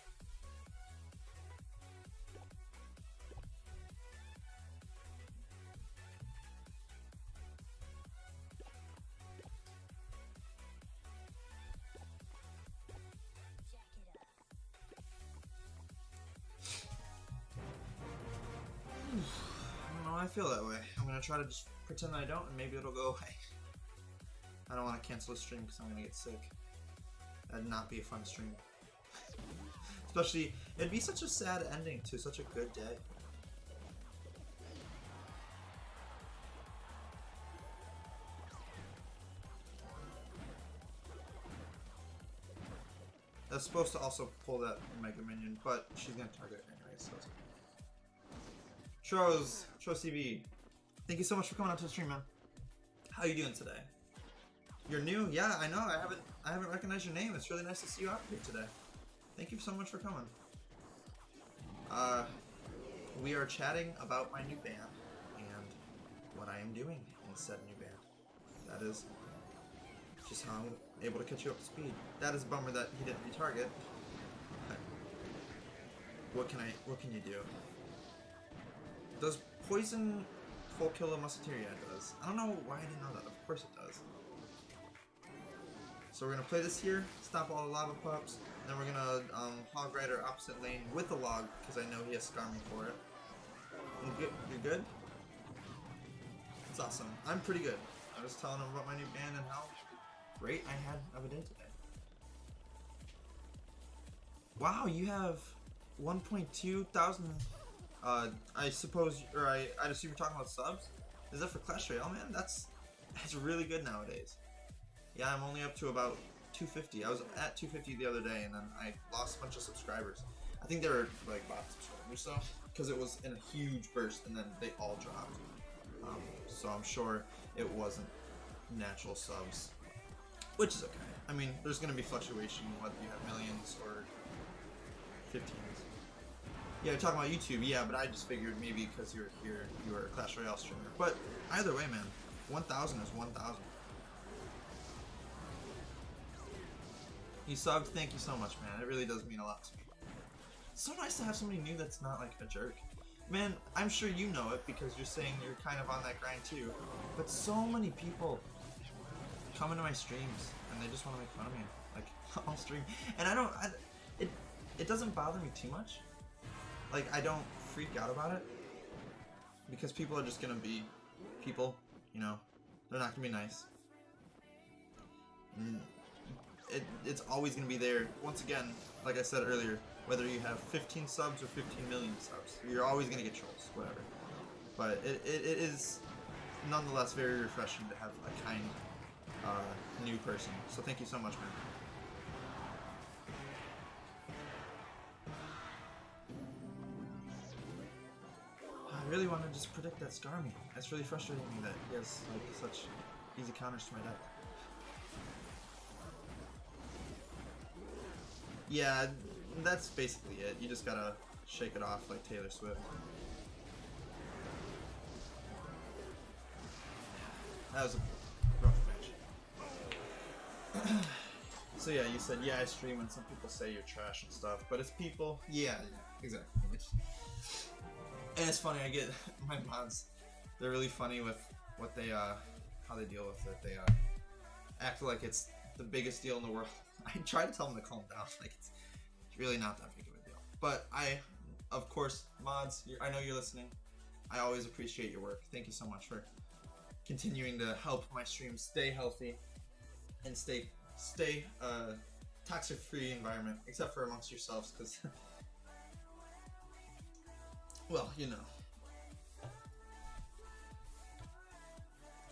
I don't know, I feel that way. I'm gonna try to just pretend I don't, and maybe it'll go away. I don't want to cancel a stream because I'm gonna get sick. That'd not be a fun stream. Especially, it'd be such a sad ending to such a good day. That's supposed to also pull that Mega Minion, but she's gonna target it anyway, so it's okay. Tros TV, thank you so much for coming out to the stream, man. How you doing today? You're new? Yeah, I know. I haven't recognized your name. It's really nice to see you out here today. Thank you so much for coming. We are chatting about my new band and what I am doing in said new band. That is just how I'm able to catch you up to speed. That is a bummer that he didn't retarget. What can you do? Does poison full kill a musketeer? Yeah, it does. I don't know why I didn't know that. Of course it does. So we're gonna play this here, stop all the lava pups, then we're gonna hog ride our opposite lane with the log, because I know he has Skarmy for it. You're good? It's awesome. I'm pretty good. I was telling him about my new band and how great I had of a day today. Wow, you have 1.2 thousand. I suppose, or I assume you're talking about subs. Is that for Clash Royale, man? That's really good nowadays. Yeah, I'm only up to about 250. I was at 250 the other day, and then I lost a bunch of subscribers. I think they were like bot subscribers, so because it was in a huge burst, and then they all dropped. So I'm sure it wasn't natural subs, which is okay. I mean, there's gonna be fluctuation whether you have millions or 15s. Yeah, you're talking about YouTube, yeah, but I just figured maybe because you were a Clash Royale streamer. But either way, man, 1,000 is 1,000. You subbed, thank you so much, man. It really does mean a lot to me. It's so nice to have somebody new that's not like a jerk. Man, I'm sure you know it because you're saying you're kind of on that grind too. But so many people come into my streams and they just want to make fun of me, like on stream. And it doesn't bother me too much. Like, I don't freak out about it because people are just gonna be people, you know. They're not gonna be nice. And it's always going to be there. Once again, like I said earlier, whether you have 15 subs or 15 million subs, you're always going to get trolls, whatever. But it is nonetheless very refreshing to have a kind new person. So thank you so much, man. really want to just predict that Skarmy. It's really frustrating me that he has like such easy counters to my deck. Yeah, that's basically it. You just gotta shake it off like Taylor Swift. That was a rough match. So yeah, you said, yeah, I stream and some people say you're trash and stuff, but it's people. Yeah, exactly. And it's funny, I get my mods, they're really funny with what they, how they deal with it. They, act like it's the biggest deal in the world. I try to tell them to calm down, like it's really not that big of a deal. But of course, mods, I know you're listening. I always appreciate your work. Thank you so much for continuing to help my stream stay healthy and stay toxic-free environment, except for amongst yourselves, because, well, you know.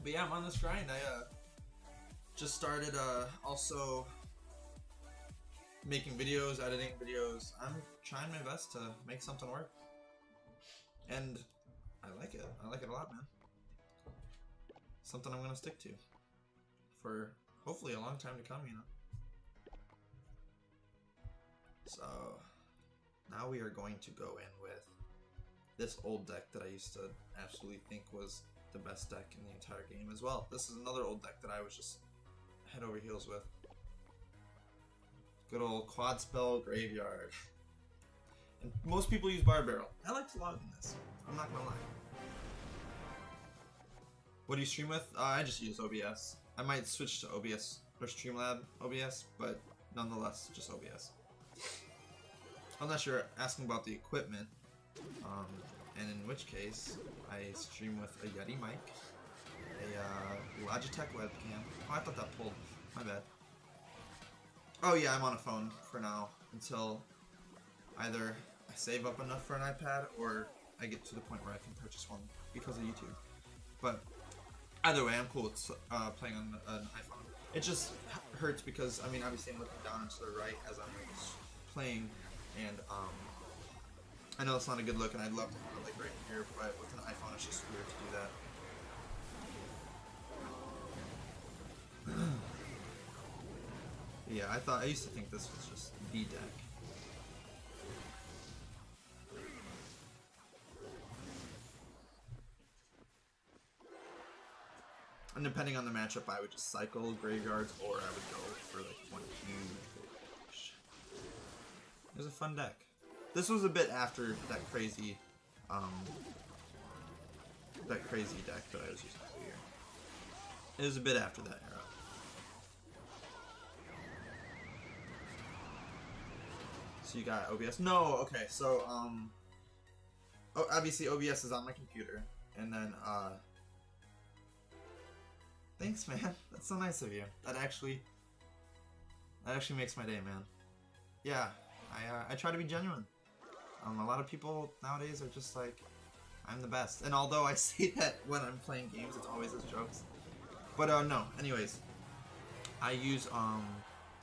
But yeah, I'm on this grind. I just started also making videos, editing videos. I'm trying my best to make something work, and I like it. I like it a lot, man. Something I'm gonna stick to for hopefully a long time to come, you know. So now we are going to go in with this old deck that I used to absolutely think was the best deck in the entire game as well. This is another old deck that I was just head over heels with. Good old quad spell graveyard. And most people use bar barrel. I like to log in this. I'm not gonna lie. What do you stream with? I just use OBS. I might switch to OBS or Streamlab OBS, but nonetheless, just OBS. Unless you're asking about the equipment, and in which case, I stream with a Yeti mic, a Logitech webcam. Oh, I thought that pulled. My bad. Oh yeah, I'm on a phone for now until either I save up enough for an iPad or I get to the point where I can purchase one because of YouTube. But either way, I'm cool with playing on an iPhone. It just hurts because, I mean, obviously I'm looking down and to the right as I'm playing, and I know it's not a good look, and I'd love to have it like right here, but with an iPhone it's just weird to do that. Yeah, I used to think this was just the deck. And depending on the matchup, I would just cycle graveyards, or I would go for like one huge push. It was a fun deck. This was a bit after that crazy deck that I was using earlier. It was a bit after that era. So you got OBS? No, okay, so obviously OBS is on my computer, and then thanks, man. That's so nice of you. That actually makes my day, man. Yeah, I try to be genuine. A lot of people nowadays are just like, I'm the best. And although I say that when I'm playing games, it's always as jokes. But no, anyways, I use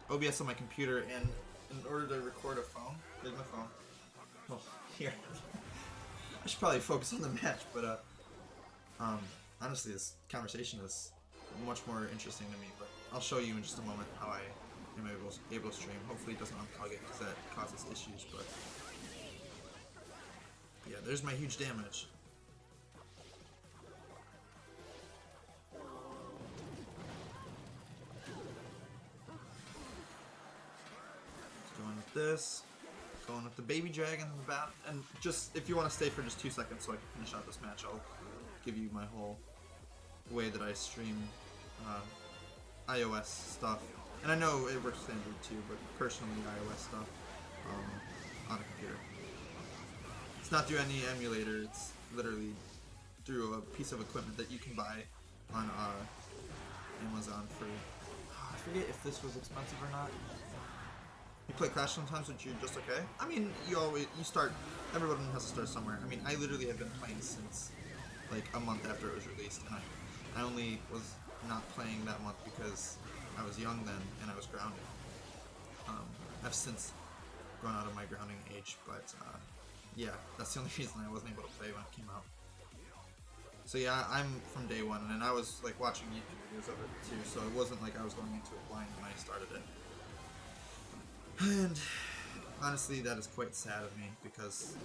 OBS on my computer, and in order to record a phone, here's my phone. Oh, here. I should probably focus on the match, but honestly, this conversation is much more interesting to me. But I'll show you in just a moment how I am able to stream. Hopefully, it doesn't unplug it because that causes issues. But yeah, there's my huge damage. Going with this, going with the baby dragon in the back, and just if you want to stay for just 2 seconds so I can finish out this match, I'll give you my whole way that I stream iOS stuff. And I know it works standard too, but personally iOS stuff on a computer. It's not through any emulator, it's literally through a piece of equipment that you can buy on Amazon for, I forget if this was expensive or not. You play Crash sometimes, but you're just okay? I mean, everyone has to start somewhere. I mean, I literally have been playing since like a month after it was released, and I only was not playing that month because I was young then and I was grounded. I've since grown out of my grounding age, but yeah, that's the only reason I wasn't able to play when it came out. So yeah, I'm from day one, and I was like watching YouTube videos of it too, so it wasn't like I was going into it blind when I started it. And honestly, that is quite sad of me, because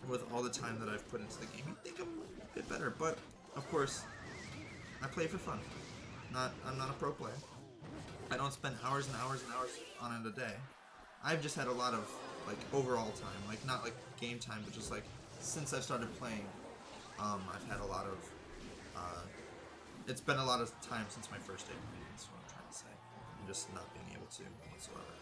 with all the time that I've put into the game, I think I'm a bit better. But of course, I play for fun. I'm not a pro player. I don't spend hours and hours and hours on it a day. I've just had a lot of like overall time, like not like game time, but just like since I've started playing, I've had a lot of. It's been a lot of time since my first day playing. That's what I'm trying to say. And just not being able to whatsoever.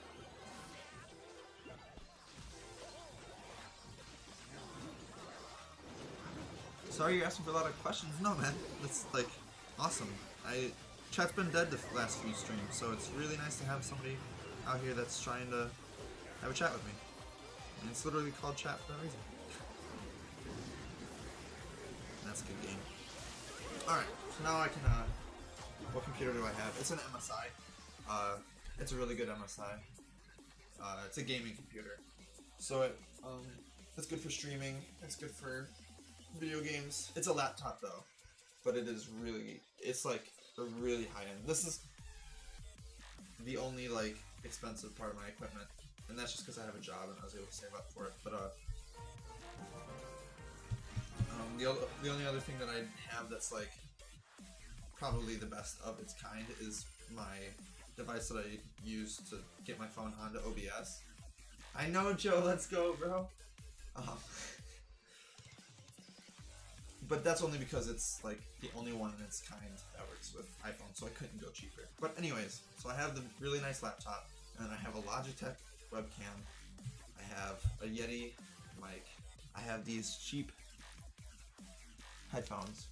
Sorry you're asking for a lot of questions. No, man. That's, like, awesome. Chat's been dead the last few streams, so it's really nice to have somebody out here that's trying to have a chat with me. And it's literally called chat for that reason. That's a good game. Alright, so now I can, what computer do I have? It's an MSI. It's a really good MSI. It's a gaming computer. So it's good for streaming, it's good for video games. It's a laptop though, but it's like a really high end. This is the only like expensive part of my equipment, and that's just because I have a job and I was able to save up for it. But the only other thing that I have that's like probably the best of its kind is my device that I use to get my phone onto OBS. I know, Joe, let's go, bro. But that's only because it's like the only one in its kind that works with iPhone, so I couldn't go cheaper. But anyways, so I have the really nice laptop, and then I have a Logitech webcam, I have a Yeti mic, I have these cheap headphones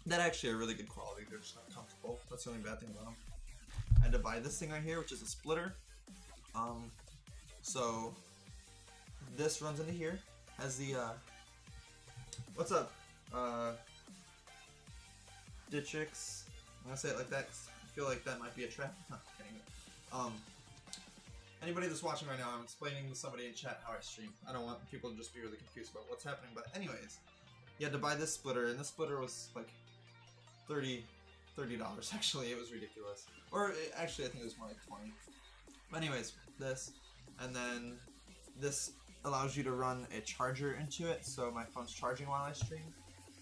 that actually are really good quality. They're just not comfortable. That's the only bad thing about them. I had to buy this thing right here, which is a splitter. So this runs into here. Has the what's up? Ditchix. I'm gonna say it like that 'cause I feel like that might be a trap. Not kidding. Anybody that's watching right now, I'm explaining to somebody in chat how I stream. I don't want people to just be really confused about what's happening, but anyways, you had to buy this splitter, and this splitter was like $30 actually. It was ridiculous. Or actually, I think it was more like 20. But anyways, this, and then this allows you to run a charger into it, so my phone's charging while I stream.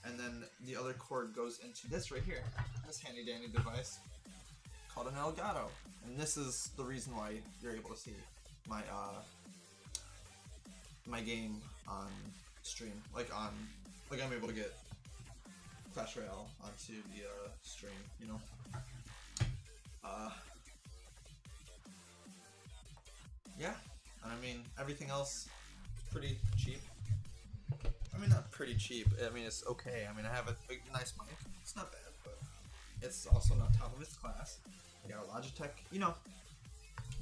And then the other cord goes into this right here, this handy dandy device called an Elgato. And this is the reason why you're able to see my my game on stream. Like I'm able to get Clash Royale onto the stream, you know. Yeah, and I mean everything else is pretty cheap. I mean, not pretty cheap. I mean, it's okay. I mean, I have a nice mic. It's not bad, but it's also not top of its class. I got a Logitech, you know.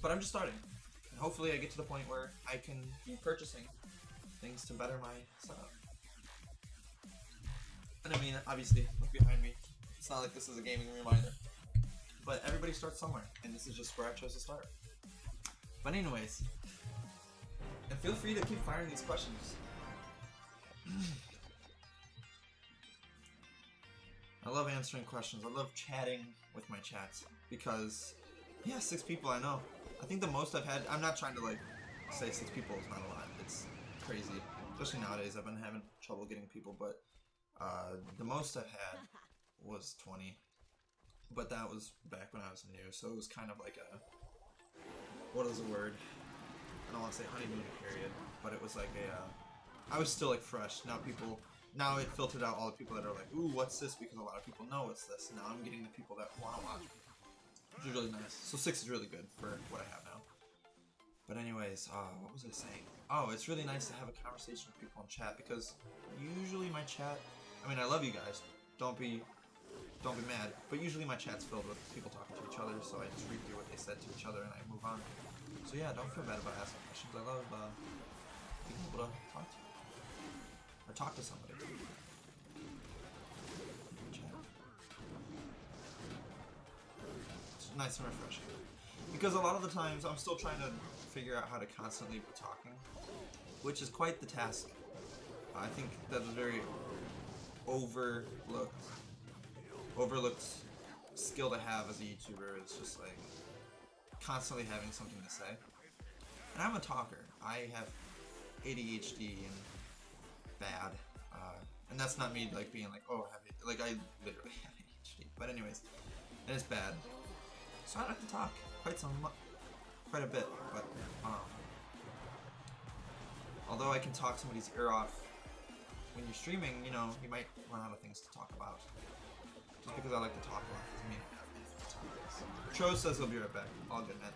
But I'm just starting. And hopefully I get to the point where I can be purchasing things to better my setup. And I mean, obviously, look behind me. It's not like this is a gaming reminder. But everybody starts somewhere, and this is just where I chose to start. But anyways, and feel free to keep firing these questions. I love answering questions. I love chatting with my chats because, yeah, 6 people, I know. I think the most I've had, I'm not trying to like say 6 people is not a lot. It's crazy. Especially nowadays, I've been having trouble getting people, but the most I've had was 20. But that was back when I was new, so it was kind of like a, what is the word? I don't want to say honeymoon period, but it was like a, I was still like fresh. Now it filtered out all the people that are like, ooh, what's this? Because a lot of people know what's this. Now I'm getting the people that want to watch, which is really nice. So 6 is really good for what I have now. But anyways, what was I saying? Oh, it's really nice to have a conversation with people in chat because usually my chat, I mean, I love you guys. Don't be mad. But usually my chat's filled with people talking to each other, so I just read through what they said to each other and I move on. So yeah, don't feel bad about asking questions. I love being able to talk to you. Or talk to somebody. It's nice and refreshing. Because a lot of the times I'm still trying to figure out how to constantly be talking, which is quite the task. I think that is very overlooked skill to have as a YouTuber is just like constantly having something to say. And I'm a talker. I have ADHD and bad, and that's not me like being like, oh, I have it. Like I literally have ADHD. But anyways, and it's bad. So I like to talk quite a bit. But although I can talk somebody's ear off when you're streaming, you know, you might run out of things to talk about. Just because I like to talk a lot doesn't mean I have infinite topics. Cho says he'll be right back. All good, man.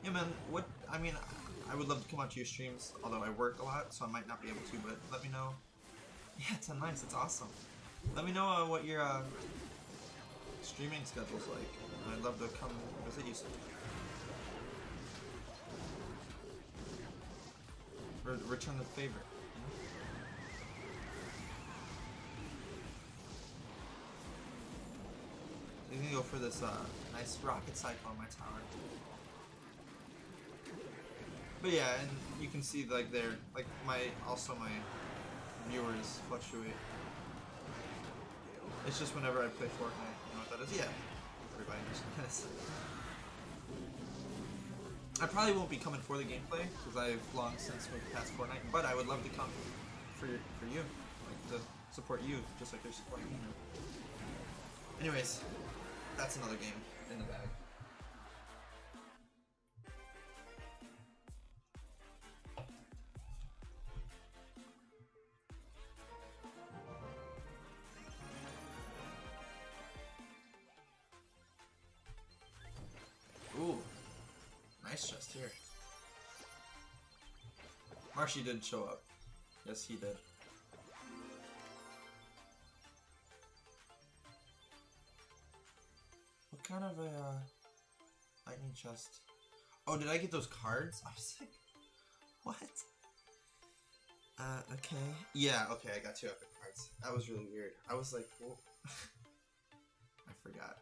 Yeah, man, I mean, I would love to come out to your streams, although I work a lot, so I might not be able to, but let me know. Yeah, it's nice, it's awesome. Let me know what your streaming schedule's like. I'd love to come visit you sometime. Return the favor. You can go for this nice rocket cycle on my tower. But yeah, and you can see like my viewers fluctuate. It's just whenever I play Fortnite, you know what that is? Yeah, everybody understands. I probably won't be coming for the gameplay because I've long since moved past Fortnite, but I would love to come for you, like to support you, just like you're supporting me. Anyways, that's another game in the bag. Ooh, nice chest here. Marshy did show up. Yes, he did. What kind of a lightning chest? Oh, did I get those cards? I was like, what? Okay. Yeah, okay, I got 2 epic cards. That was really weird. I was like, well, I forgot.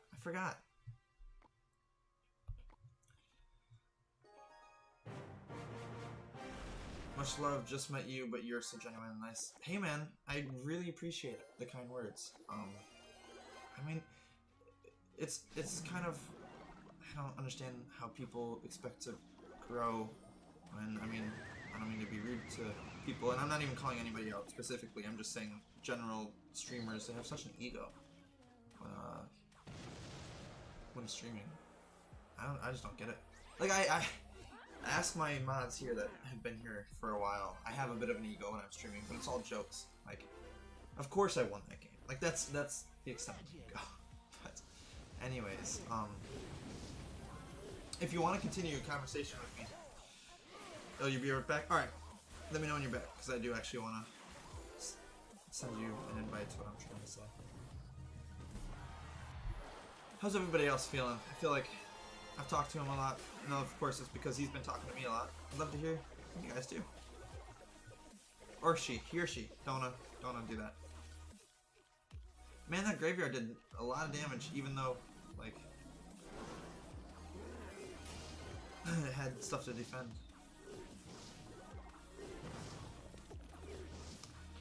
Much love, just met you, but you're so genuine and nice. Hey man, I really appreciate the kind words. I mean, it's kind of, I don't understand how people expect to grow when, I mean, I don't mean to be rude to people, and I'm not even calling anybody out specifically, I'm just saying general streamers, they have such an ego when streaming. I just don't get it. Like, I ask my mods here that have been here for a while. I have a bit of an ego when I'm streaming, but it's all jokes. Like, of course I won that game. Like, that's the extent of the ego. But, anyways, if you want to continue a conversation with me, oh, you'll be right back? Alright, let me know when you're back, because I do actually want to send you an invite to what I'm trying to say. How's everybody else feeling? I feel like I've talked to him a lot. No, of course it's because he's been talking to me a lot. I'd love to hear what you guys do. Or she. He or she. Don't wanna do that. Man, that graveyard did a lot of damage, even though, like, it had stuff to defend.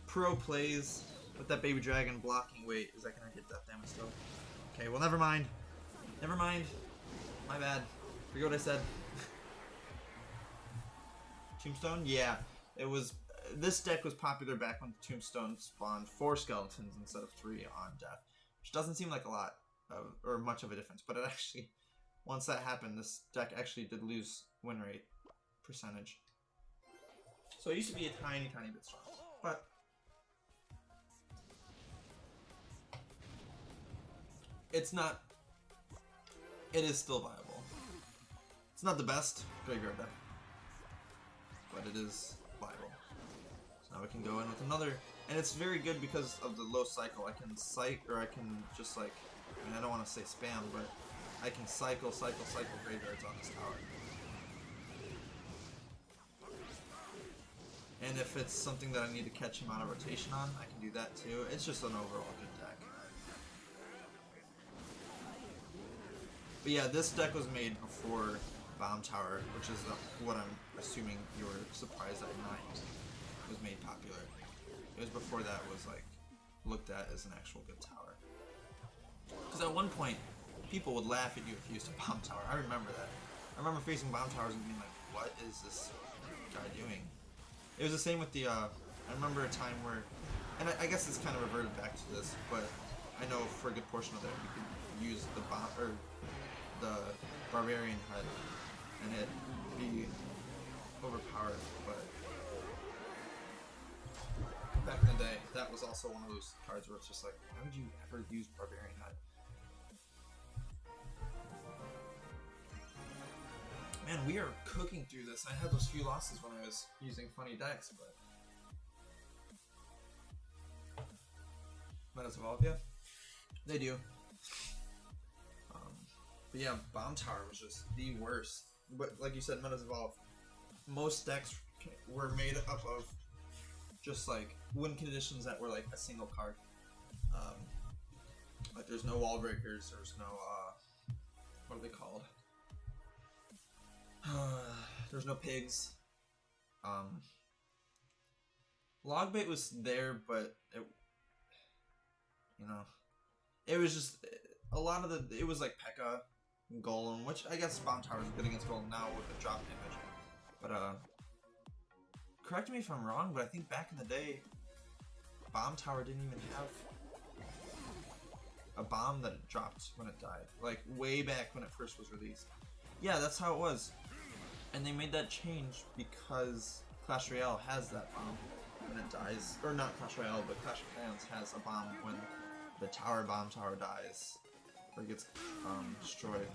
Pro plays with that baby dragon blocking. Wait, is that gonna hit death damage still? Okay, well, never mind. Never mind. My bad. Forget what I said. Tombstone? Yeah. It was... This deck was popular back when Tombstone spawned 4 skeletons instead of 3 on death. Which doesn't seem like a lot, or much of a difference. But it actually... Once that happened, this deck actually did lose win rate percentage. So it used to be a tiny, tiny bit strong. But... It's not... It is still viable. It's not the best graveyard deck, but it is viable. So now we can go in with another, and it's very good because of the low cycle. I can cycle, or I can just like, I mean, I don't want to say spam, but I can cycle graveyards on this tower. And if it's something that I need to catch him out of rotation on, I can do that too. It's just an overall good deck. But yeah, this deck was made before Bomb Tower, which is what I'm assuming you were surprised that Night was made popular. It was before that was like looked at as an actual good tower. Because at one point, people would laugh at you if you used a Bomb Tower. I remember that. I remember facing Bomb Towers and being like, what is this guy doing? It was the same with the, I remember a time where, and I guess it's kind of reverted back to this, but I know for a good portion of it, you could use the the Barbarian HUD, and it'd be overpowered, but back in the day, that was also one of those cards where it's just like, why would you ever use Barbarian HUD? Man, we are cooking through this. I had those few losses when I was using funny decks, but Metas Evolve, yeah, they do. But yeah, Bomb Tower was just the worst. But like you said, Metas Evolve, most decks were made up of just like win conditions that were like a single card. Like there's no wall breakers, there's no what are they called? There's no pigs. Logbait was there, but it, you know, it was just a lot of the. It was like P.E.K.K.A. and Golem, which I guess Bomb Tower is good against Golem now with the drop damage. But correct me if I'm wrong, but I think back in the day, Bomb Tower didn't even have a bomb that it dropped when it died. Like way back when it first was released. Yeah, that's how it was. And they made that change because Clash Royale has that bomb when it dies. Or not Clash Royale, but Clash of Clans has a bomb when the Bomb Tower dies. Or gets destroyed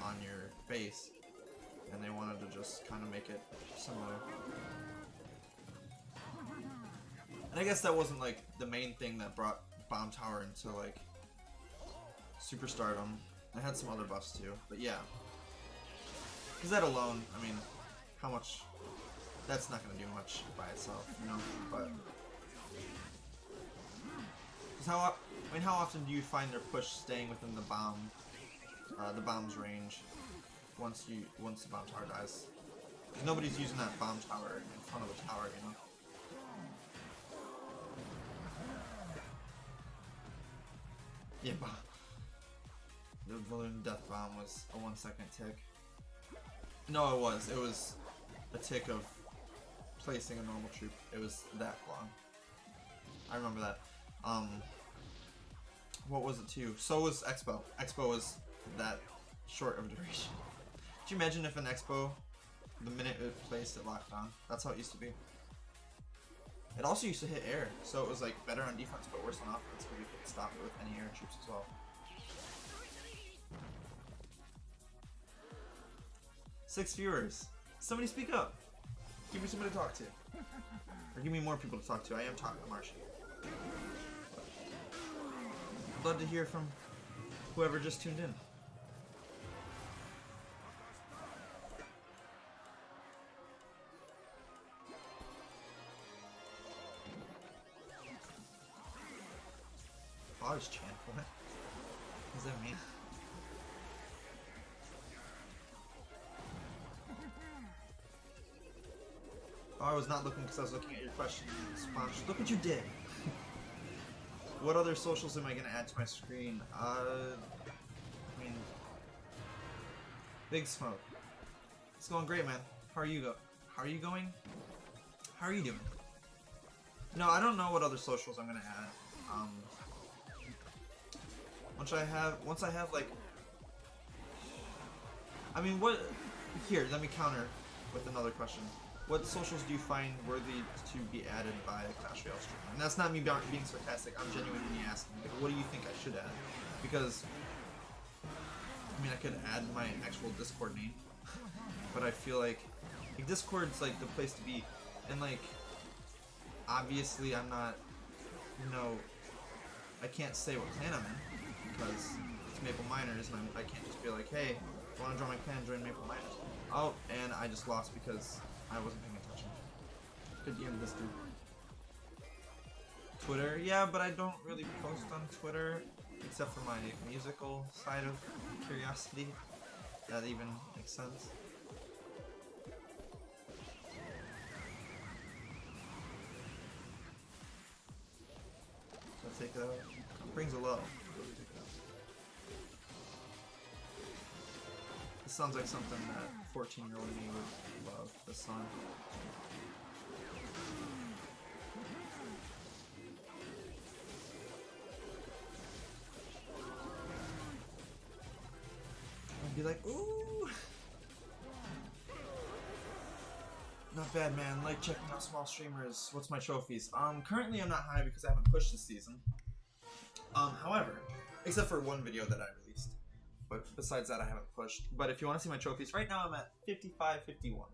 on your base. And they wanted to just kind of make it similar. And I guess that wasn't like the main thing that brought Bomb Tower into like superstardom. I had some other buffs too, but yeah. Because that alone, I mean, how much, that's not going to do much by itself, you know, but, because how often do you find their push staying within the bomb's range once the Bomb Tower dies? Because nobody's using that Bomb Tower in front of the tower, you know? Yeah, the Balloon Death Bomb was a 1 second tick. No, it was a tick of placing a normal troop. It was that long. I remember that. What was it too? So was Expo. Expo was that short of duration. Could you imagine if an Expo, the minute it placed, it locked on? That's how it used to be. It also used to hit air, so it was like better on defense but worse on offense because you could stop it with any air troops as well. 6 viewers. Somebody speak up. Give me somebody to talk to. Or give me more people to talk to. I am talking to Martian. I'd love to hear from whoever just tuned in. Bars chant, what? What does that mean? Oh, I was not looking because I was looking at your question. Sponsors. Look what you did! What other socials am I going to add to my screen? I mean... Big Smoke. It's going great, man. How are you going? How are you doing? No, I don't know what other socials I'm going to add. Once I have like... I mean, what... Here, let me counter with another question. What socials do you find worthy to be added by a Clash Royale streamer? And that's not me being sarcastic, I'm genuinely asking. Like, what do you think I should add? Because, I mean, I could add my actual Discord name, but I feel like Discord's like the place to be. And like, obviously I'm not, you know, I can't say what clan I'm in, because it's Maple Miners, and I can't just be like, hey, want to join my clan, join Maple Miners. Oh, and I just lost because I wasn't paying attention. Good DM this dude. Twitter, yeah, but I don't really post on Twitter except for my musical side of curiosity. That even makes sense. So I'll take that out. Brings a low. This sounds like something that 14-year-old me would love, this song. I'd be like, ooh! Not bad, man. Like checking out small streamers. What's my trophies? Currently I'm not high because I haven't pushed this season. However, except for one video that I released. But besides that, I haven't pushed. But if you want to see my trophies, right now I'm at 55-51.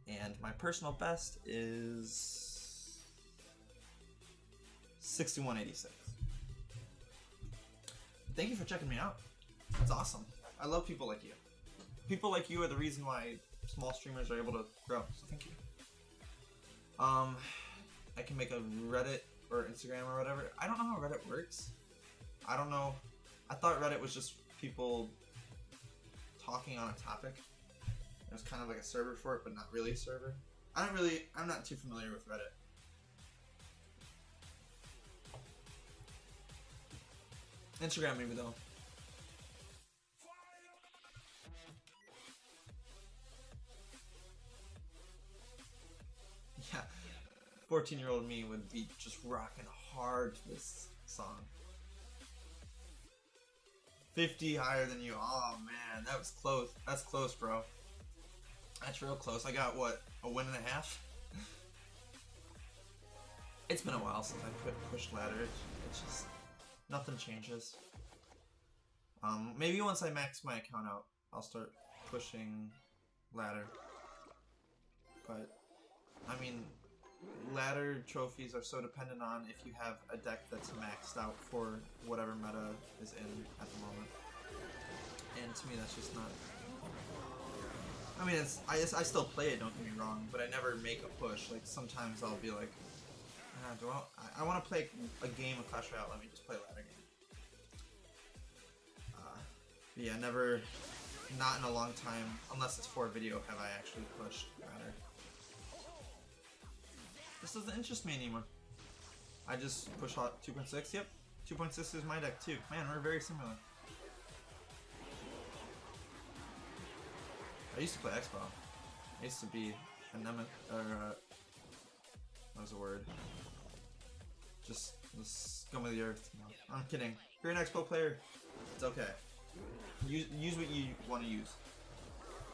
And my personal best is 61-86. Thank you for checking me out. That's awesome. I love people like you. People like you are the reason why small streamers are able to grow. So thank you. I can make a Reddit or Instagram or whatever. I don't know how Reddit works. I don't know. I thought Reddit was just people talking on a topic. There's kind of like a server for it, but not really a server. I'm not too familiar with Reddit. Instagram maybe though. Yeah, 14-year-old me would be just rocking hard to this song. 50 higher than you. Oh man, that was close. That's close, bro. That's real close. I got what, a win and a half? It's been a while since I pushed ladder. It's just nothing changes. Maybe once I max my account out, I'll start pushing ladder. But I mean, ladder trophies are so dependent on if you have a deck that's maxed out for whatever meta is in at the moment. And to me, that's just not. I mean, I still play it. Don't get me wrong, but I never make a push. Like sometimes I'll be like, I want to play a game of Clash Royale. Let me just play a ladder game. But yeah, never, not in a long time, unless it's for a video, have I actually pushed ladder. This doesn't interest me anymore. I just push hot 2.6. Yep, 2.6 is my deck too. Man, we're very similar. I used to play Expo. I used to be a what was the word? Just the scum of the earth. No, I'm kidding. If you're an Expo player, it's okay. Use what you want to use.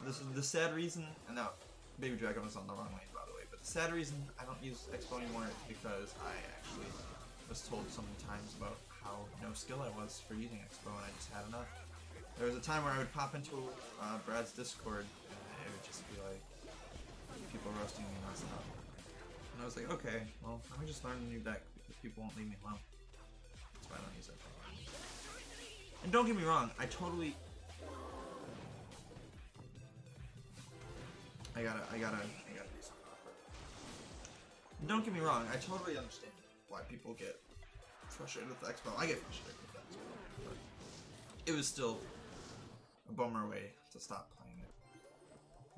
This is the sad reason, and now Baby Dragon was on the wrong lane, by the way, but the sad reason I don't use Expo anymore is because I actually was told so many times about how no skill I was for using Expo, and I just had enough. There was a time where I would pop into Brad's Discord, and it would just be like people roasting me nonstop. And I was like, okay, well, let me just learn a new deck because people won't leave me alone. That's why I don't use it. And don't get me wrong, I gotta do something. Don't get me wrong, I totally understand why people get frustrated with Expo. I get frustrated with Expo, but it was still a bummer way to stop playing it.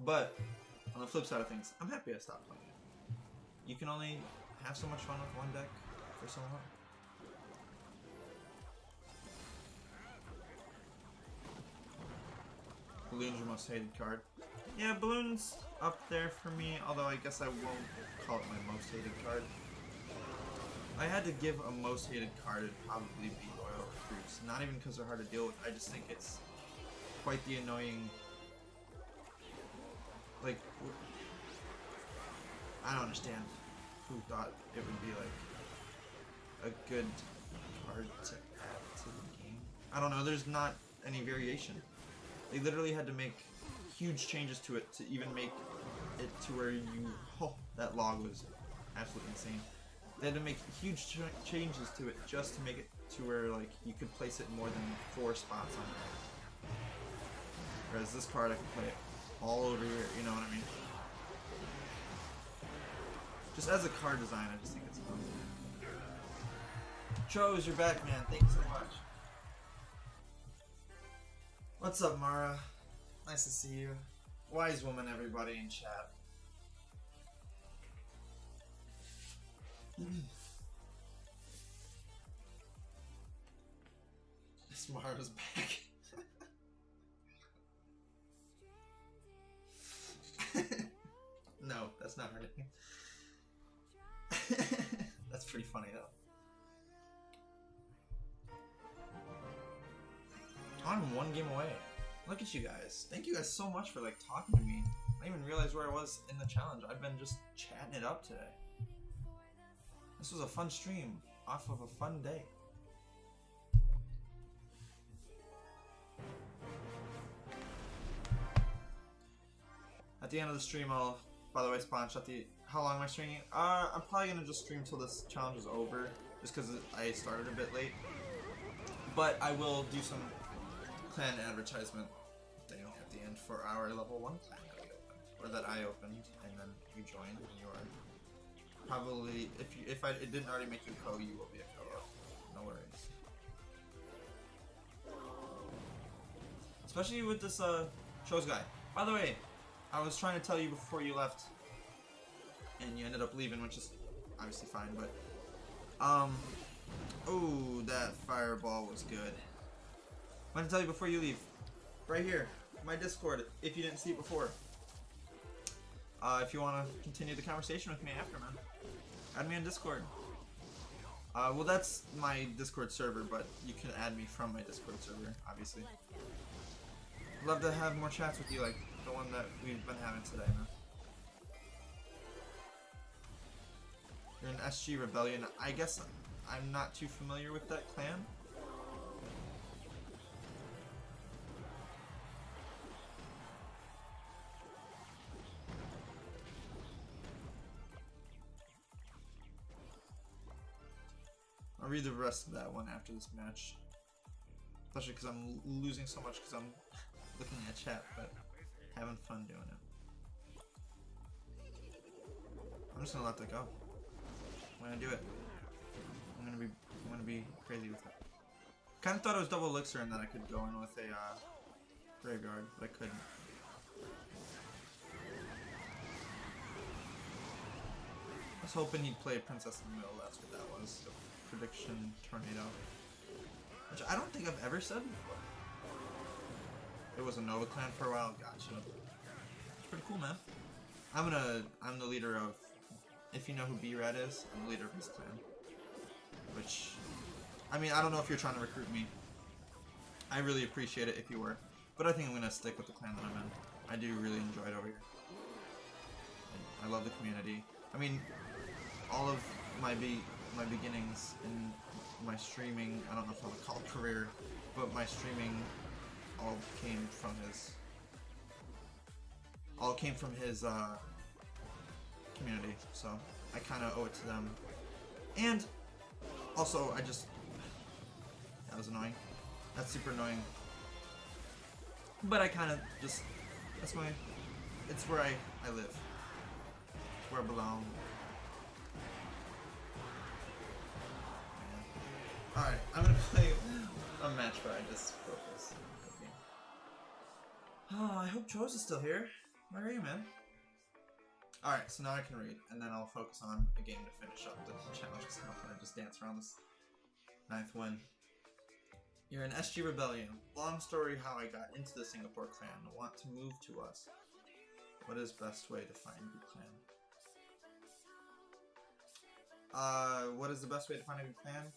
But on the flip side of things, I'm happy I stopped playing it. You can only have so much fun with one deck for so long. Balloon's your most hated card. Yeah, Balloon's up there for me, although I guess I won't call it my most hated card. I had to give a most hated card, it'd probably be Royal Recruits. Not even because they're hard to deal with, I just think it's quite the annoying. Like, I don't understand who thought it would be like a good card to add to the game. I don't know, there's not any variation. They literally had to make huge changes to it to even make it to where you... Oh, that log was absolutely insane. They had to make huge changes to it just to make it to where like you could place it more than 4 spots on it. Whereas this card I can play it all over here, you know what I mean? Just as a card design, I just think it's fun. Chose, you're back, man. Thank you so much. What's up, Mara? Nice to see you. Wise woman, everybody in chat. This Mara's back. No, that's not her name. That's pretty funny though. I'm one game away. Look at you guys. Thank you guys so much for like talking to me. I didn't even realize where I was in the challenge. I've been just chatting it up today. This was a fun stream off of a fun day. At the end of the stream, I'll, by the way, Sponge, how long am I streaming? I'm probably gonna just stream till this challenge is over, just because I started a bit late. But I will do some clan advertisement thing at the end for our level 1 clan that we opened, or that I opened, and then you joined, and you are probably, if it didn't already make you co, you will be a co. No worries. Especially with this Chose guy. By the way, I was trying to tell you before you left, and you ended up leaving, which is obviously fine, but oh, that fireball was good. I want to tell you before you leave, right here, my Discord, if you didn't see it before. If you want to continue the conversation with me after, man, add me on Discord. Well, that's my Discord server, but you can add me from my Discord server, obviously. Love to have more chats with you, like the one that we've been having today, man. You're an SG Rebellion. I guess I'm not too familiar with that clan. I'll read the rest of that one after this match. Especially because I'm losing so much because I'm looking at chat, but having fun doing it. I'm just gonna let that go. I'm gonna do it. I'm gonna be crazy with it. Kind of thought it was double elixir and that I could go in with a graveyard, but I couldn't. I was hoping he'd play Princess in the middle. That's what that was. The prediction tornado, which I don't think I've ever said before. It was a Nova clan for a while. Gotcha. It's pretty cool, man. I'm the leader of. If you know who B-Rad is, I'm the leader of his clan. Which, I mean, I don't know if you're trying to recruit me. I really appreciate it if you were. But I think I'm going to stick with the clan that I'm in. I do really enjoy it over here. I love the community. I mean, all of my beginnings in my streaming, I don't know if I would call it career, but my streaming all came from his community, so I kind of owe it to them. And also, that was annoying. That's super annoying. But I kind of just, it's where I live. It's where I belong. Alright, I'm gonna play a match where I just focus. Oh, I hope Chose is still here. Where are you, man? Alright, so now I can read, and then I'll focus on a game to finish up the challenge, because I'm not going to just dance around this 9th win. You're an SG Rebellion. Long story how I got into the Singapore clan. Want to move to us. What is best way to find your clan? What is the best way to find a good clan?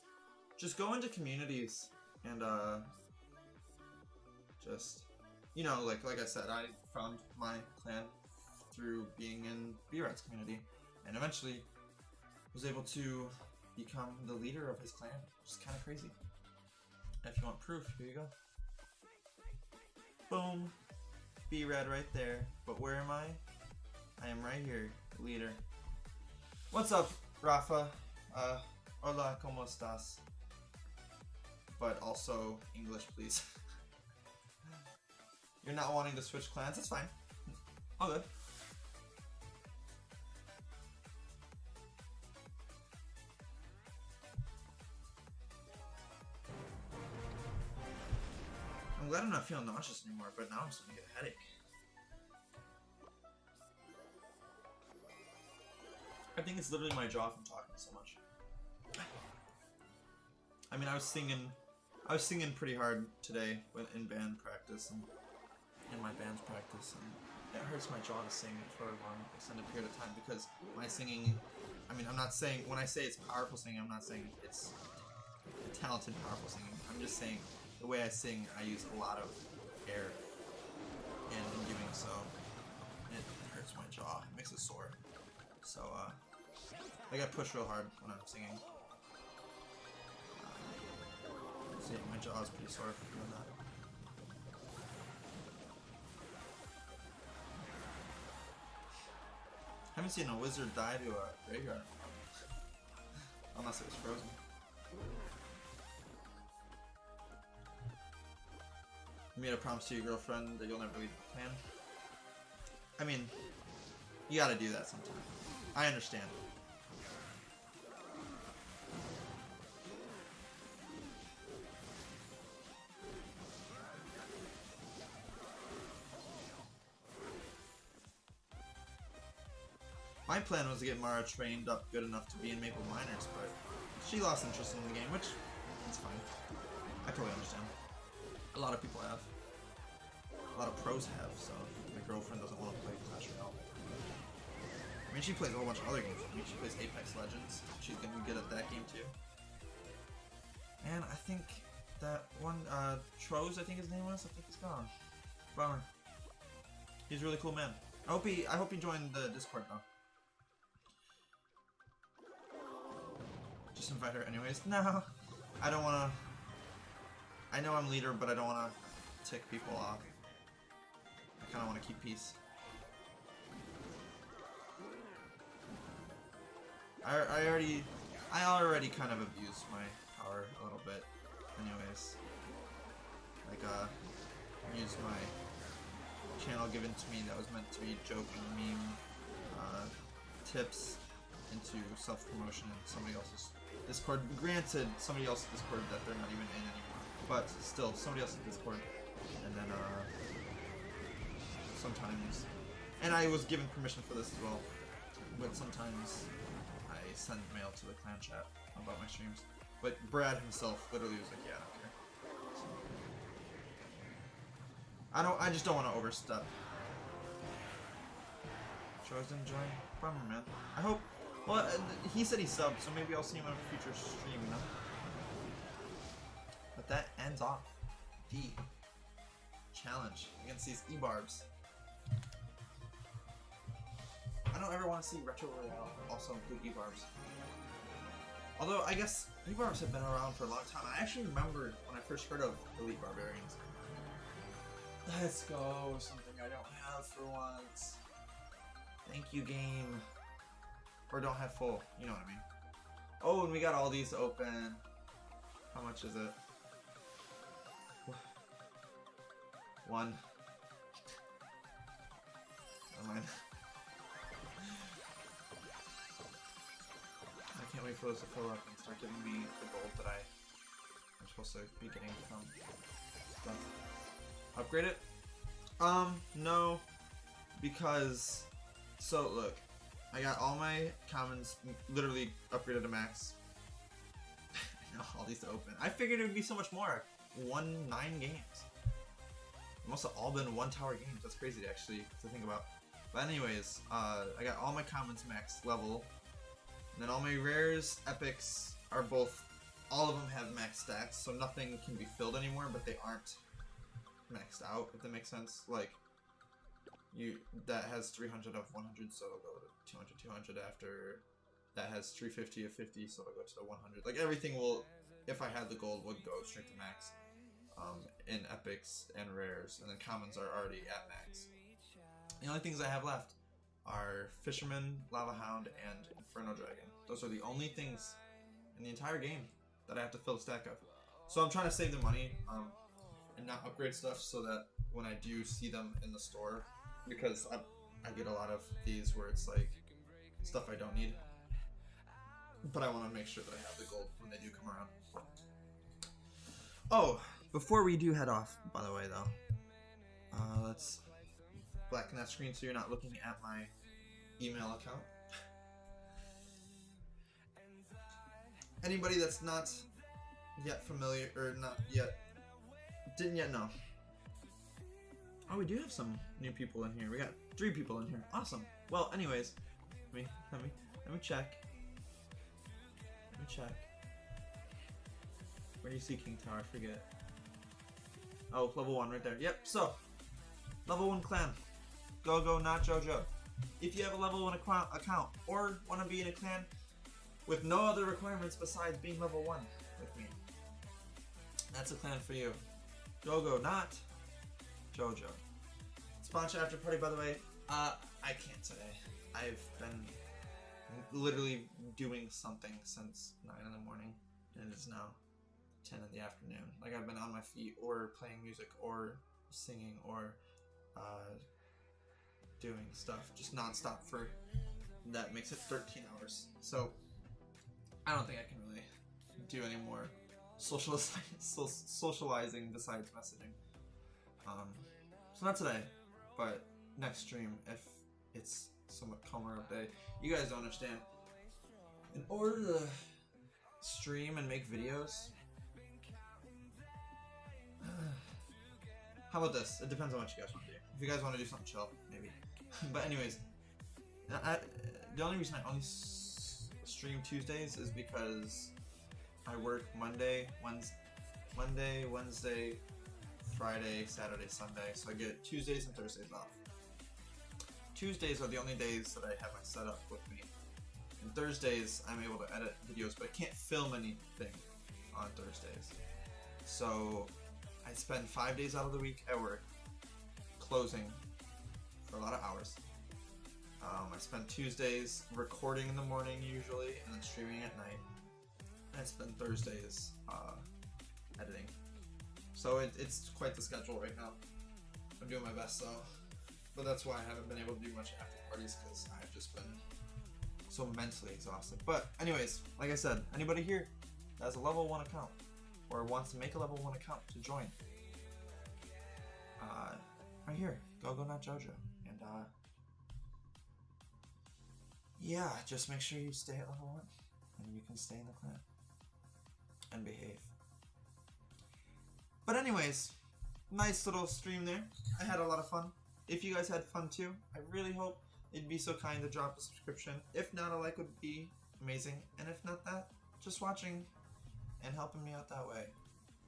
Just go into communities, and just, you know, like I said, I found my clan through being in B-Rad's community, and eventually was able to become the leader of his clan, which is kind of crazy. If you want proof, here you go. Boom. B-Rad right there. But where am I? I am right here, leader. What's up, Rafa? Hola, ¿cómo estás? But also English, please. You're not wanting to switch clans? That's fine. All good. glad I'm not feeling nauseous anymore, but now I'm starting to get a headache. I think it's literally my jaw from talking so much. I mean, I was singing pretty hard today in band practice and in my band's practice, and it hurts my jaw to sing for a long extended period of time because my singing, I mean, I'm not saying, when I say it's powerful singing, I'm not saying it's talented, powerful singing. I'm just saying the way I sing, I use a lot of air in giving, so it hurts my jaw. It makes it sore. So, I gotta push real hard when I'm singing. So yeah, my jaw is pretty sore from doing that. Haven't seen a wizard die to a graveyard. Unless it was frozen. You made a promise to your girlfriend that you'll never leave the clan. I mean, you gotta do that sometime. I understand. My plan was to get Mara trained up good enough to be in Maple Miners, but she lost interest in the game, which is fine. I totally understand. A lot of people have. A lot of pros have, so my girlfriend doesn't want to play Clash Royale. I mean, she plays a whole bunch of other games. I mean, she plays Apex Legends. She's gonna be good at that game too. And I think that one, Troz, I think his name was, I think he's gone. Bummer. He's a really cool man. I hope he joined the Discord though. Just invite her anyways. No, I don't wanna. I know I'm leader, but I don't wanna tick people off. I kinda wanna keep peace. I already kind of abused my power a little bit, anyways. Like, used my channel given to me that was meant to be joking, meme, tips into self-promotion in somebody else's Discord. Granted, somebody else's Discord that they're not even in anymore, but still, somebody else's Discord. And then, sometimes, and I was given permission for this as well, but sometimes I send mail to the clan chat about my streams. But Brad himself literally was like, yeah, I don't care. I just don't want to overstep. Troy's enjoying? Bummer, man. I hope. Well, he said he subbed, so maybe I'll see him on a future stream, you know? But that ends off the challenge against these E-Barbs. I don't ever want to see Retro Royale also include E-Barbs. Although, I guess E-Barbs have been around for a long time. I actually remember when I first heard of Elite Barbarians. Let's go, something I don't have for once. Thank you, game. Or don't have full, you know what I mean. Oh, and we got all these open. How much is it? 1. Never mind. I can't wait for those to fill up and start giving me the gold that I'm supposed to be getting from stuff. Upgrade it? No. Because, so look, I got all my commons literally upgraded to max. Now all these to open. I figured it would be so much more. 9 games. It must have all been 1 tower games. That's crazy to actually to think about. But anyways, I got all my commons max level. And then all my rares, epics are both, all of them have max stats, so nothing can be filled anymore, but they aren't maxed out, if that makes sense. Like, that has 300 of 100, so it'll go to 200 after. That has 350 of 50, so it'll go to the 100. Like, everything will, if I had the gold, would go straight to max. In epics and rares, and then commons are already at max. The only things I have left are Fisherman, Lava Hound, and Inferno Dragon. Those are the only things in the entire game that I have to fill the stack up. So I'm trying to save the money and not upgrade stuff so that when I do see them in the store, because I get a lot of these where it's like stuff I don't need, but I want to make sure that I have the gold when they do come around. Oh, Before we do head off, by the way, though, let's blacken that screen so you're not looking at my email account. Anybody that's not yet familiar, or didn't yet know. Oh, we do have some new people in here. We got 3 people in here. Awesome. Well, anyways, let me check. Let me check. Where do you see King Tower? I forget. Oh, level 1 right there. Yep. So, level 1 clan. Go, not JoJo. If you have a level 1 account or want to be in a clan with no other requirements besides being level 1 with me, that's a clan for you. Go, not JoJo. Sponsor after party, by the way. I can't today. I've been literally doing something since 9 in the morning, and it is now 10 in the afternoon. Like, I've been on my feet, or playing music, or singing, or doing stuff just non-stop for that makes it 13 hours. So I don't think I can really do any more socializing besides messaging. So not today, but next stream, if it's somewhat calmer of day. You guys don't understand. In order to stream and make videos, how about this? It depends on what you guys want to do. If you guys want to do something chill, maybe. But anyways, the only reason I only stream Tuesdays is because I work Monday, Wednesday, Friday, Saturday, Sunday, so I get Tuesdays and Thursdays off. Tuesdays are the only days that I have my setup with me. And Thursdays, I'm able to edit videos, but I can't film anything on Thursdays. So I spend 5 days out of the week at work, closing for a lot of hours. I spend Tuesdays recording in the morning usually, and then streaming at night. And I spend Thursdays editing. So it's quite the schedule right now. I'm doing my best though. But that's why I haven't been able to do much after parties, because I've just been so mentally exhausted. But anyways, like I said, anybody here that has a level 1 account or wants to make a level 1 account to join, right here, go not JoJo. And yeah, just make sure you stay at level 1 and you can stay in the clan and behave. But anyways, nice little stream there. I had a lot of fun. If you guys had fun too, I really hope you'd be so kind to drop a subscription. If not, a like would be amazing. And if not that, just watching and helping me out that way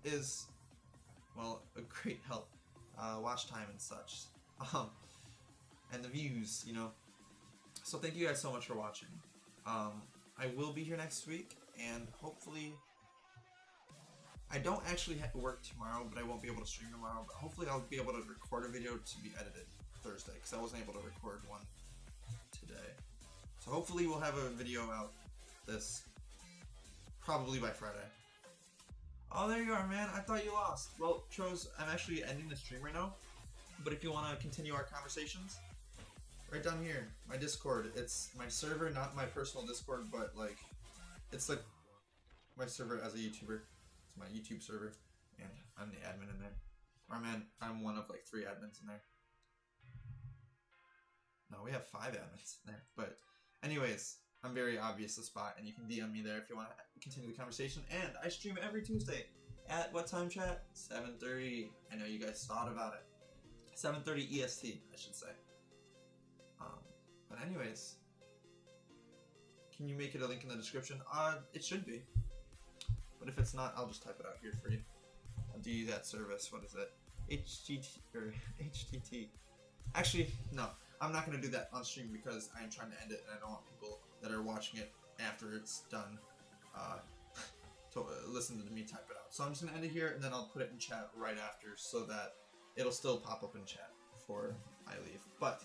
is, well, a great help. Watch time and such. And the views, you know. So thank you guys so much for watching. I will be here next week, and hopefully, I don't actually work tomorrow, but I won't be able to stream tomorrow, but hopefully I'll be able to record a video to be edited Thursday, because I wasn't able to record one today. So hopefully we'll have a video out probably by Friday. Oh, there you are, man. I thought you lost. Well, Tros, I'm actually ending the stream right now, but if you want to continue our conversations, right down here, my Discord. It's my server, not my personal Discord, but like, it's like my server as a YouTuber. It's my YouTube server, and I'm the admin in there. Or I'm one of like 3 admins in there. No, we have 5 admins in there. But anyways, I'm very obvious the spot, and you can DM me there if you want to continue the conversation. And I stream every Tuesday at what time, chat? 7:30. I know you guys thought about it. 7:30 EST, I should say. But anyways, can you make it a link in the description? It should be. But if it's not, I'll just type it out here for you. I'll do you that service. What is it? HTT. Actually, no. I'm not going to do that on stream because I am trying to end it, and I don't want people that are watching it after it's done to listen to me type it out. So I'm just going to end it here, and then I'll put it in chat right after so that it'll still pop up in chat before I leave. But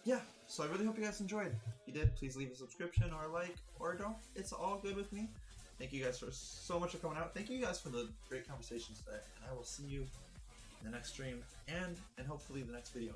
yeah, so I really hope you guys enjoyed. If you did, please leave a subscription or a like, or don't. It's all good with me. Thank you guys so much for coming out. Thank you guys for the great conversations today, and I will see you in the next stream and hopefully the next video.